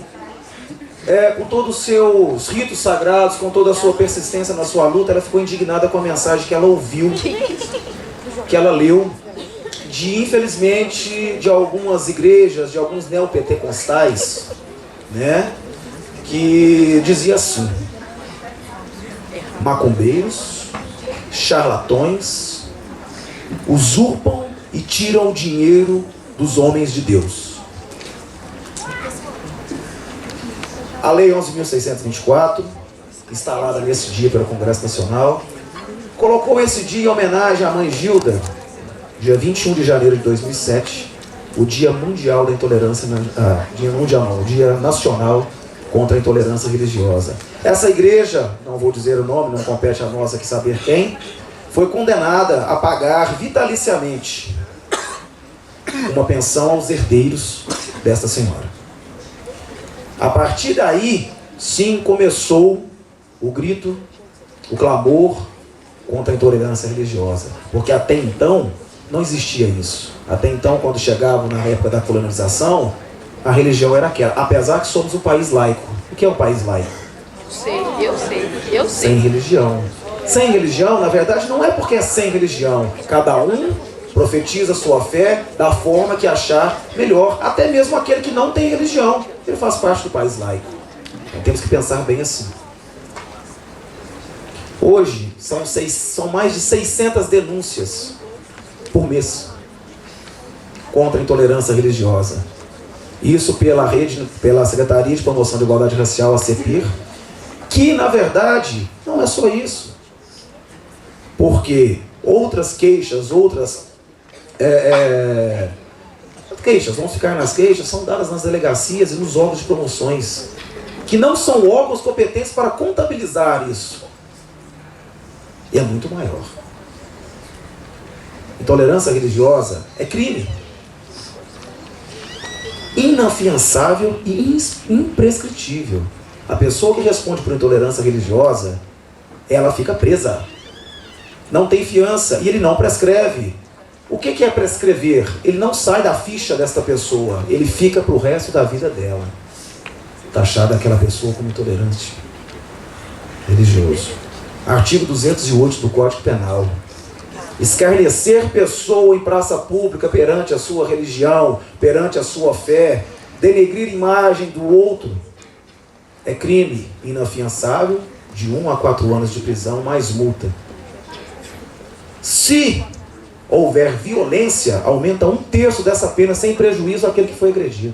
Com todos os seus ritos sagrados, com toda a sua persistência na sua luta, ela ficou indignada com a mensagem que ela ouviu, que ela leu, infelizmente, de algumas igrejas, de alguns neopentecostais, né, que dizia assim: macumbeiros, charlatões, usurpam e tiram o dinheiro dos homens de Deus. A Lei 11.624, instalada nesse dia pelo Congresso Nacional, colocou esse dia em homenagem à mãe Gilda, dia 21 de janeiro de 2007, o Dia Mundial da Intolerância, o Dia Nacional contra a Intolerância Religiosa. Essa igreja, não vou dizer o nome, não compete a nós aqui saber quem, foi condenada a pagar vitaliciamente uma pensão aos herdeiros desta senhora. A partir daí, sim, começou o grito, o clamor contra a intolerância religiosa. Porque até então não existia isso. Até então, quando chegavam na época da colonização, a religião era aquela. Apesar que somos um país laico. O que é um país laico? Eu sei. Sem religião. Sem religião, na verdade, não é porque é sem religião. Cada um profetiza sua fé da forma que achar melhor. Até mesmo aquele que não tem religião, ele faz parte do país laico. Então temos que pensar bem assim. Hoje, são mais de 600 denúncias por mês contra a intolerância religiosa. Isso pela Secretaria de Promoção da Igualdade Racial, a CEPIR, que, na verdade, não é só isso. Porque outras queixas, vamos ficar nas queixas, são dadas nas delegacias e nos órgãos de promoções, que não são órgãos competentes para contabilizar isso. E é muito maior. Intolerância religiosa é crime. Inafiançável e imprescritível. A pessoa que responde por intolerância religiosa, ela fica presa. Não tem fiança e ele não prescreve. O que é prescrever? Ele não sai da ficha desta pessoa, ele fica para o resto da vida dela. Taxada aquela pessoa como intolerante religioso. Artigo 208 do Código Penal. Escarnecer pessoa em praça pública perante a sua religião, perante a sua fé, denegrir imagem do outro, é crime inafiançável, de 1 a 4 anos de prisão, mais multa. Se houver violência, aumenta 1/3 dessa pena, sem prejuízo àquele que foi agredido.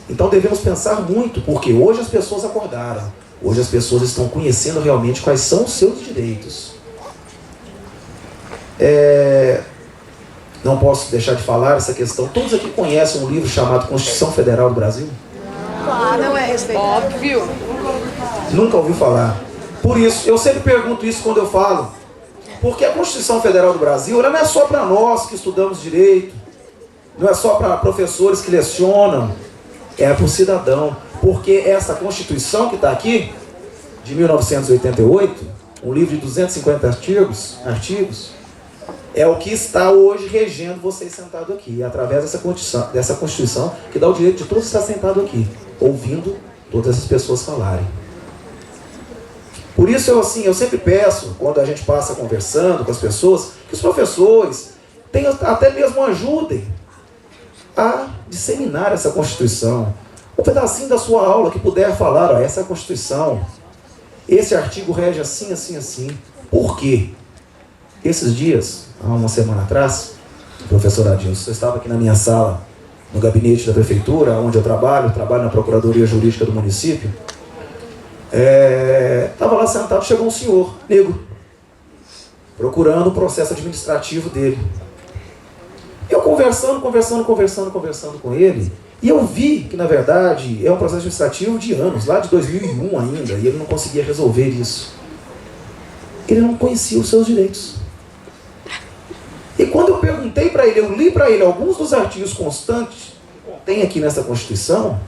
Então devemos pensar muito, porque hoje as pessoas acordaram. Hoje as pessoas estão conhecendo realmente quais são os seus direitos. Não posso deixar de falar essa questão. Todos aqui conhecem um livro chamado Constituição Federal do Brasil? Claro, não é respeitado. Óbvio. Nunca ouvi falar. Por isso, eu sempre pergunto isso quando eu falo. Porque a Constituição Federal do Brasil, ela não é só para nós que estudamos direito, não é só para professores que lecionam, é para o cidadão. Porque essa Constituição que está aqui, de 1988, um livro de 250 artigos, é o que está hoje regendo vocês sentados aqui, através dessa Constituição que dá o direito de todos estar sentados aqui, ouvindo todas essas pessoas falarem. Por isso eu sempre peço, quando a gente passa conversando com as pessoas, que os professores até mesmo ajudem a disseminar essa Constituição. Um pedacinho da sua aula que puder falar, essa é a Constituição, esse artigo rege assim, assim, assim. Por quê? Esses dias, há uma semana atrás, o professor Adilson estava aqui na minha sala, no gabinete da prefeitura, onde eu trabalho na Procuradoria Jurídica do município. Estava lá sentado, chegou um senhor, negro, procurando o processo administrativo dele. Eu conversando com ele, e eu vi que, na verdade, é um processo administrativo de anos, lá de 2001 ainda, e ele não conseguia resolver isso. Ele não conhecia os seus direitos. E quando eu perguntei para ele, eu li para ele alguns dos artigos constantes que tem aqui nessa Constituição,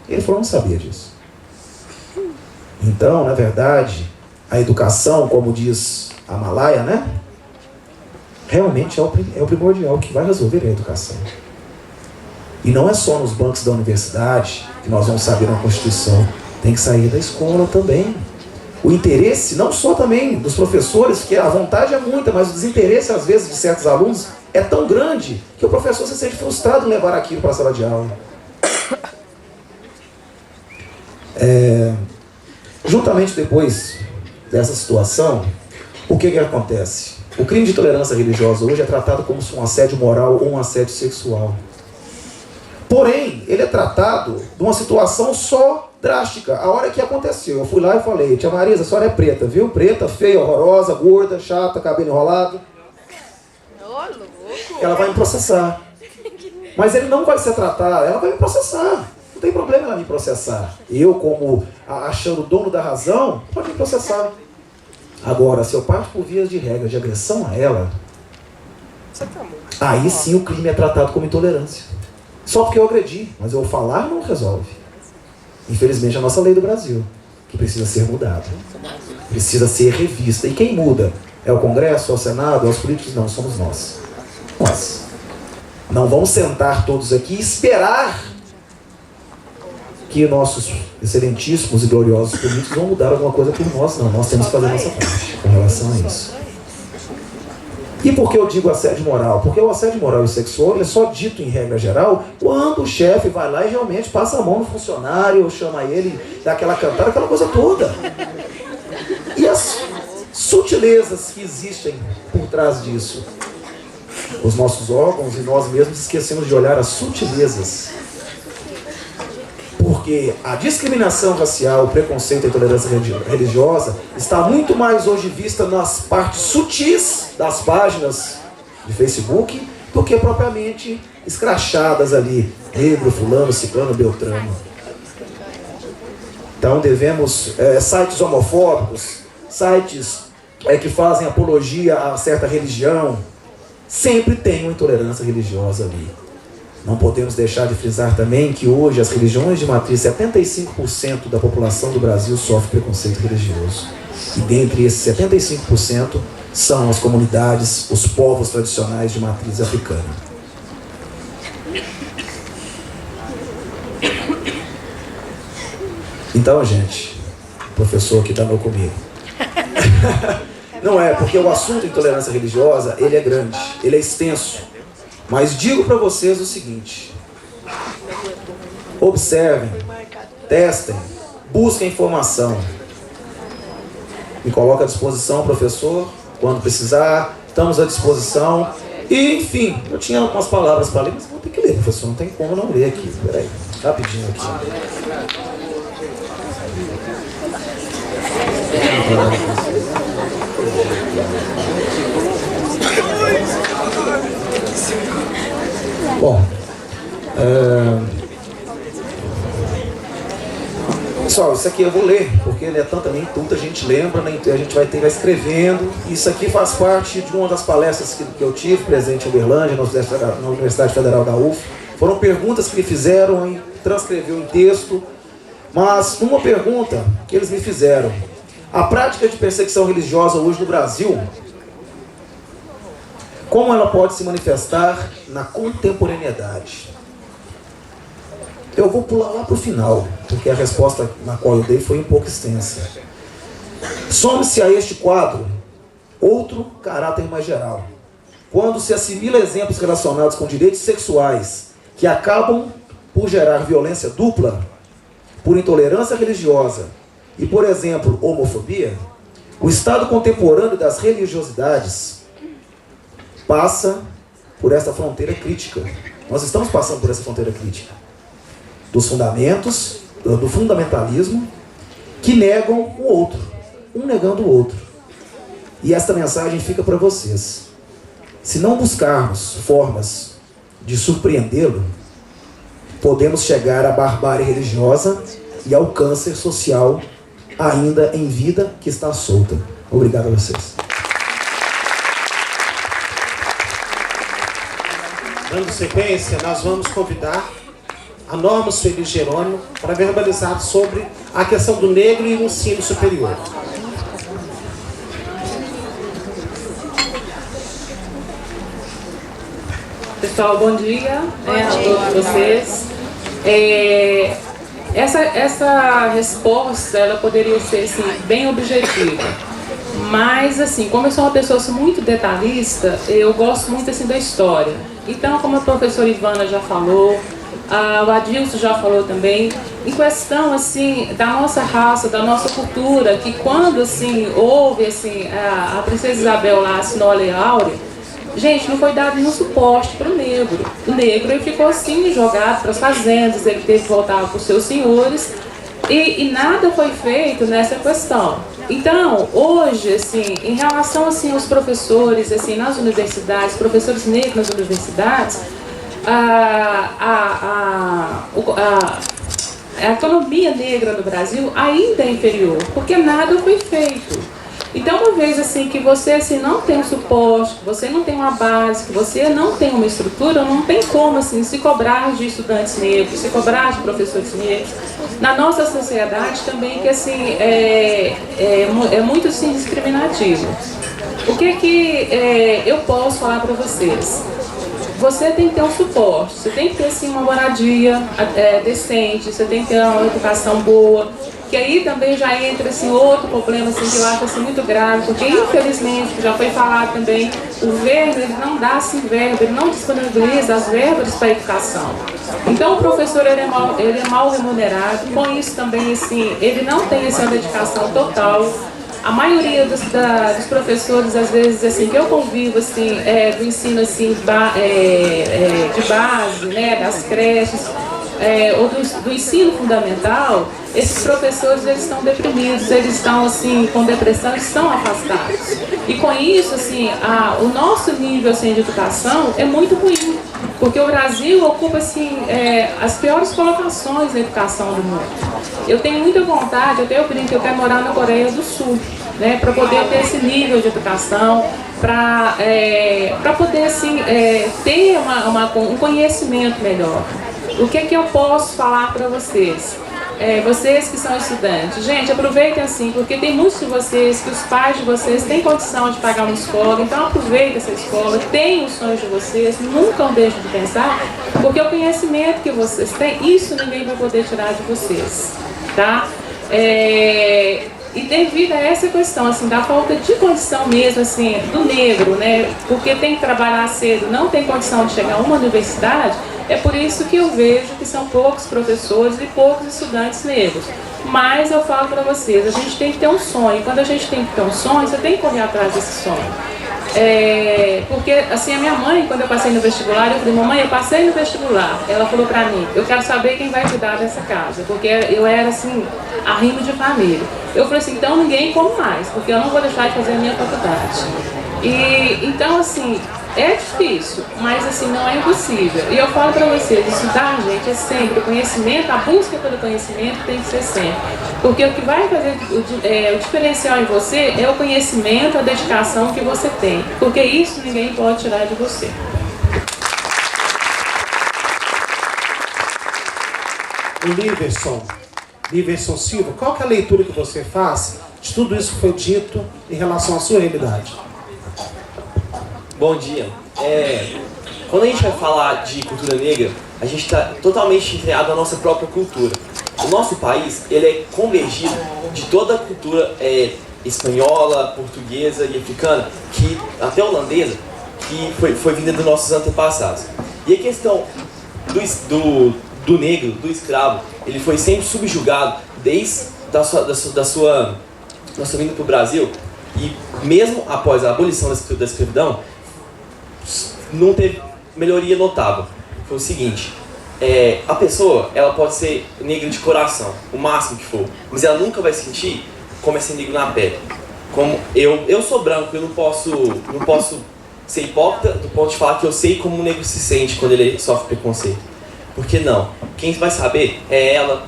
ele falou, não sabia disso. Então, na verdade, a educação, como diz a Malaya, né? Realmente é o primordial, que vai resolver a educação. E não é só nos bancos da universidade que nós vamos saber a Constituição. Tem que sair da escola também. O interesse, não só também dos professores, que a vontade é muita, mas o desinteresse, às vezes, de certos alunos é tão grande que o professor se sente frustrado em levar aquilo para a sala de aula. Juntamente depois dessa situação, o que acontece? O crime de intolerância religiosa hoje é tratado como um assédio moral ou um assédio sexual. Porém, ele é tratado de uma situação só drástica. A hora que aconteceu, eu fui lá e falei: tia Marisa, a senhora é preta, viu? Preta, feia, horrorosa, gorda, chata, cabelo enrolado. Ela vai me processar. Mas ele não vai ser tratado, ela vai me processar. Não tem problema ela me processar. Eu, como achando o dono da razão, pode me processar. Agora, se eu parto por vias de regra de agressão a ela, aí sim o crime é tratado como intolerância. Só porque eu agredi, mas eu falar não resolve. Infelizmente, a nossa lei do Brasil, que precisa ser mudada, precisa ser revista. E quem muda? É o Congresso, é o Senado, é os políticos? Não, somos nós. Nós. Não vamos sentar todos aqui e esperar que nossos excelentíssimos e gloriosos políticos vão mudar alguma coisa por nós. Não, nós temos que fazer a nossa parte com relação a isso. E por que eu digo assédio moral? Porque o assédio moral e sexual ele é só dito em regra geral quando o chefe vai lá e realmente passa a mão no funcionário, ou chama ele, dá aquela cantada, aquela coisa toda. E as sutilezas que existem por trás disso. Os nossos órgãos e nós mesmos esquecemos de olhar as sutilezas. Porque a discriminação racial, o preconceito e a intolerância religiosa está muito mais hoje vista nas partes sutis das páginas de Facebook do que propriamente escrachadas ali, negro, fulano, ciclano, beltrano. Então devemos, sites homofóbicos, sites que fazem apologia a certa religião, sempre tem uma intolerância religiosa ali. Não podemos deixar de frisar também que hoje as religiões de matriz, 75% da população do Brasil sofre preconceito religioso. E dentre esses 75% são as comunidades, os povos tradicionais de matriz africana. Então, gente, o professor aqui danou comigo. Não é, porque o assunto intolerância religiosa, ele é grande, ele é extenso. Mas digo para vocês o seguinte: observem, testem, busquem informação. Me coloca à disposição, professor, quando precisar, estamos à disposição. E, enfim, eu tinha umas palavras para ler, mas vou ter que ler, professor, não tem como não ler aqui. Peraí, rapidinho aqui. Bom, pessoal, isso aqui eu vou ler, porque ele é também tudo, a gente lembra, né? A gente vai escrevendo. Isso aqui faz parte de uma das palestras que eu tive presente em Uberlândia, na Universidade Federal da UF. Foram perguntas que me fizeram e transcreveu em texto, mas uma pergunta que eles me fizeram: a prática de perseguição religiosa hoje no Brasil, como ela pode se manifestar na contemporaneidade? Eu vou pular lá para o final, porque a resposta na qual eu dei foi um pouco extensa. Some-se a este quadro outro caráter mais geral, quando se assimila exemplos relacionados com direitos sexuais que acabam por gerar violência dupla, por intolerância religiosa e, por exemplo, homofobia, o estado contemporâneo das religiosidades passa por essa fronteira crítica. Nós estamos passando por essa fronteira crítica dos fundamentos, do fundamentalismo, que negam o outro, um negando o outro. E esta mensagem fica para vocês. Se não buscarmos formas de surpreendê-lo, podemos chegar à barbárie religiosa e ao câncer social ainda em vida que está solta. Obrigado a vocês. Dando sequência, nós vamos convidar a Norma Sueli Jerônimo para verbalizar sobre a questão do negro e o ensino superior. Pessoal, bom dia, a todos vocês. Essa resposta ela poderia ser assim, bem objetiva, Mas, assim, como eu sou uma pessoa assim, muito detalhista, eu gosto muito assim, da história. Então, como a professora Ivana já falou, o Adilson já falou também, em questão assim, da nossa raça, da nossa cultura, que quando assim, houve assim, a princesa Isabel lá assinou a Lei Áurea, gente, não foi dado nenhum suporte para o negro. O negro ele ficou assim, jogado para as fazendas, ele teve que voltar para os seus senhores, e nada foi feito nessa questão. Então, hoje, assim, em relação assim, aos professores assim, nas universidades, professores negros nas universidades, a economia negra no Brasil ainda é inferior, porque nada foi feito. Então, uma vez assim, que você assim, não tem um suporte, que você não tem uma base, que você não tem uma estrutura, não tem como assim, se cobrar de estudantes negros, se cobrar de professores negros. Na nossa sociedade também, que assim, é muito assim, discriminativo. O que eu posso falar para vocês? Você tem que ter um suporte, você tem que ter assim, uma moradia decente, você tem que ter uma educação boa, que aí também já entra assim, outro problema assim, que eu acho assim, muito grave, porque infelizmente, já foi falado também, o governo ele não dá assim, verba, ele não disponibiliza as verbas para a educação. Então o professor ele é mal remunerado, com isso também assim, ele não tem essa dedicação total. A maioria dos professores, às vezes, assim, que eu convivo, assim, do ensino, assim, de base, né, das creches, ou do ensino fundamental, esses professores, eles estão deprimidos, eles estão, assim, com depressão, eles estão afastados. E com isso, assim, o nosso nível, assim, de educação é muito ruim, porque o Brasil ocupa, assim, as piores colocações na educação do mundo. Eu tenho muita vontade, até eu brinco que eu quero morar na Coreia do Sul, né, para poder ter esse nível de educação, para poder assim, ter um conhecimento melhor. O que eu posso falar para vocês? Vocês que são estudantes, gente, aproveitem assim, porque tem muitos de vocês que os pais de vocês têm condição de pagar uma escola, então aproveitem essa escola, tenham os sonhos de vocês, nunca deixem de pensar, porque o conhecimento que vocês têm, isso ninguém vai poder tirar de vocês, tá? E devido a essa questão, assim, da falta de condição mesmo, assim, do negro, né, porque tem que trabalhar cedo, não tem condição de chegar a uma universidade, é por isso que eu vejo que são poucos professores e poucos estudantes negros. Mas eu falo para vocês, a gente tem que ter um sonho, quando a gente tem que ter um sonho, você tem que correr atrás desse sonho. Porque, assim, a minha mãe, quando eu passei no vestibular, eu falei, mamãe, eu passei no vestibular. Ela falou pra mim, eu quero saber quem vai cuidar dessa casa, porque eu era, assim, arrimo de família. Eu falei assim, então ninguém come mais, porque eu não vou deixar de fazer a minha faculdade. E, então, assim, é difícil, mas, assim, não é impossível. E eu falo pra vocês, estudar, gente, é sempre o conhecimento, a busca pelo conhecimento tem que ser sempre. Porque o que vai fazer o diferencial em você é o conhecimento, a dedicação que você tem. Porque isso ninguém pode tirar de você. O Liverson Silva, qual que é a leitura que você faz de tudo isso que foi dito em relação à sua realidade? Bom dia. Quando a gente vai falar de cultura negra, a gente está totalmente integrado à nossa própria cultura. O nosso país, ele é convergido de toda a cultura espanhola, portuguesa e africana, até holandesa, que foi vinda dos nossos antepassados. E a questão do negro, do escravo, ele foi sempre subjugado desde da sua vinda para o Brasil, e mesmo após a abolição da escravidão, não teve melhoria notável. Foi o seguinte, a pessoa, ela pode ser negra de coração, o máximo que for, mas ela nunca vai sentir como é ser negro na pele. Como eu sou branco, eu não posso ser hipócrita do ponto de falar que eu sei como o negro se sente quando ele sofre preconceito. Porque não? Quem vai saber é ela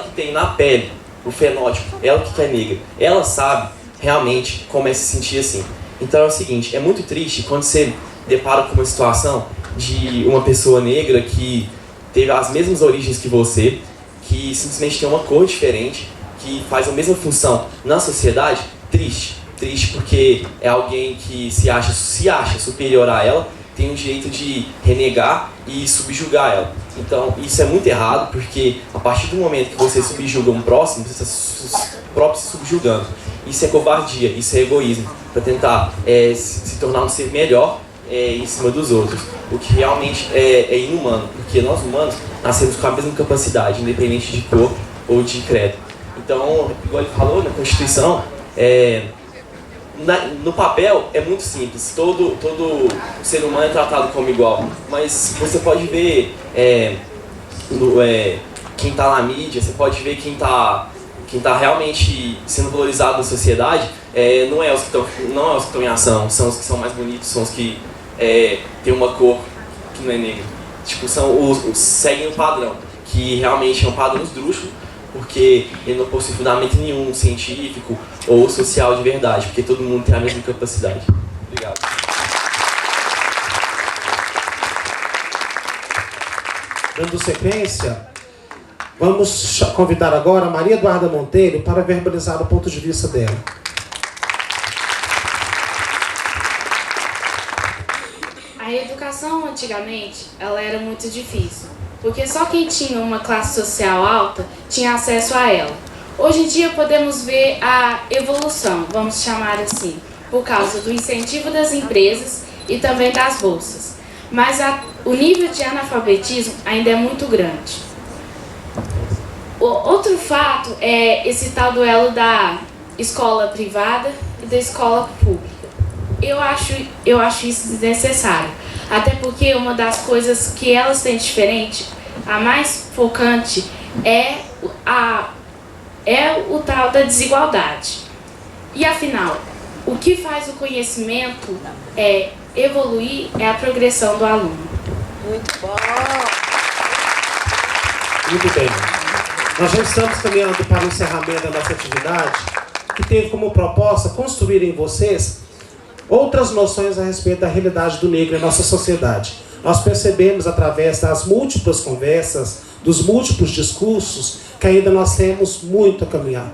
que tem na pele o fenótipo, ela que é negra. Ela sabe realmente como é se sentir assim. Então é o seguinte, é muito triste quando você depara com uma situação de uma pessoa negra que teve as mesmas origens que você, que simplesmente tem uma cor diferente, que faz a mesma função na sociedade. Triste porque é alguém que se acha superior a ela, tem o direito de renegar e subjugar ela. Então isso é muito errado, porque a partir do momento que você subjuga um próximo, você está próprio se subjugando. isso é covardia, isso é egoísmo, para tentar se tornar um ser melhor em cima dos outros, o que realmente é inumano, porque nós humanos nascemos com a mesma capacidade, independente de cor ou de credo. Então, igual ele falou, na Constituição, no papel é muito simples, todo ser humano é tratado como igual, mas você pode ver quem está na mídia, você pode ver quem tá realmente sendo valorizado na sociedade, não é os que estão em ação, são os que são mais bonitos, são os que têm uma cor que não é negra. Tipo, são os seguem o padrão, que realmente é um padrão esdrúxulo, porque ele não possui fundamento nenhum científico ou social de verdade, porque todo mundo tem a mesma capacidade. Obrigado. Dando sequência, vamos convidar agora a Maria Eduarda Monteiro para verbalizar o ponto de vista dela. A educação antigamente, ela era muito difícil, porque só quem tinha uma classe social alta tinha acesso a ela. Hoje em dia podemos ver a evolução, vamos chamar assim, por causa do incentivo das empresas e também das bolsas. Mas o nível de analfabetismo ainda é muito grande. O outro fato é esse tal duelo da escola privada e da escola pública. Eu acho isso desnecessário, até porque uma das coisas que elas têm diferente, a mais focante, é o tal da desigualdade. E afinal, o que faz o conhecimento evoluir é a progressão do aluno. Muito bom! Muito bem. Nós já estamos caminhando para o encerramento da nossa atividade, que teve como proposta construir em vocês outras noções a respeito da realidade do negro em nossa sociedade. Nós percebemos através das múltiplas conversas, dos múltiplos discursos, que ainda nós temos muito a caminhar.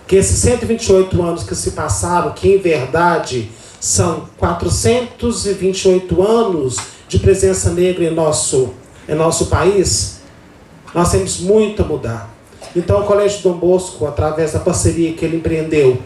Que esses 128 anos que se passaram, que em verdade são 428 anos de presença negra em nosso país, nós temos muito a mudar. Então o Colégio Dom Bosco, através da parceria que ele empreendeu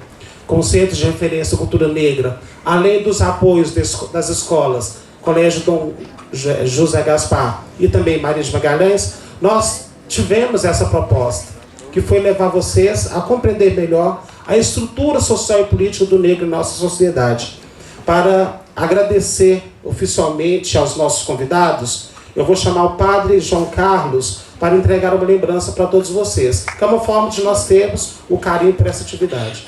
com o Centro de Referência à Cultura Negra, além dos apoios das escolas Colégio Dom José Gaspar e também Maria de Magalhães, nós tivemos essa proposta, que foi levar vocês a compreender melhor a estrutura social e política do negro em nossa sociedade. Para agradecer oficialmente aos nossos convidados, eu vou chamar o Padre João Carlos para entregar uma lembrança para todos vocês, que é uma forma de nós termos o carinho por essa atividade.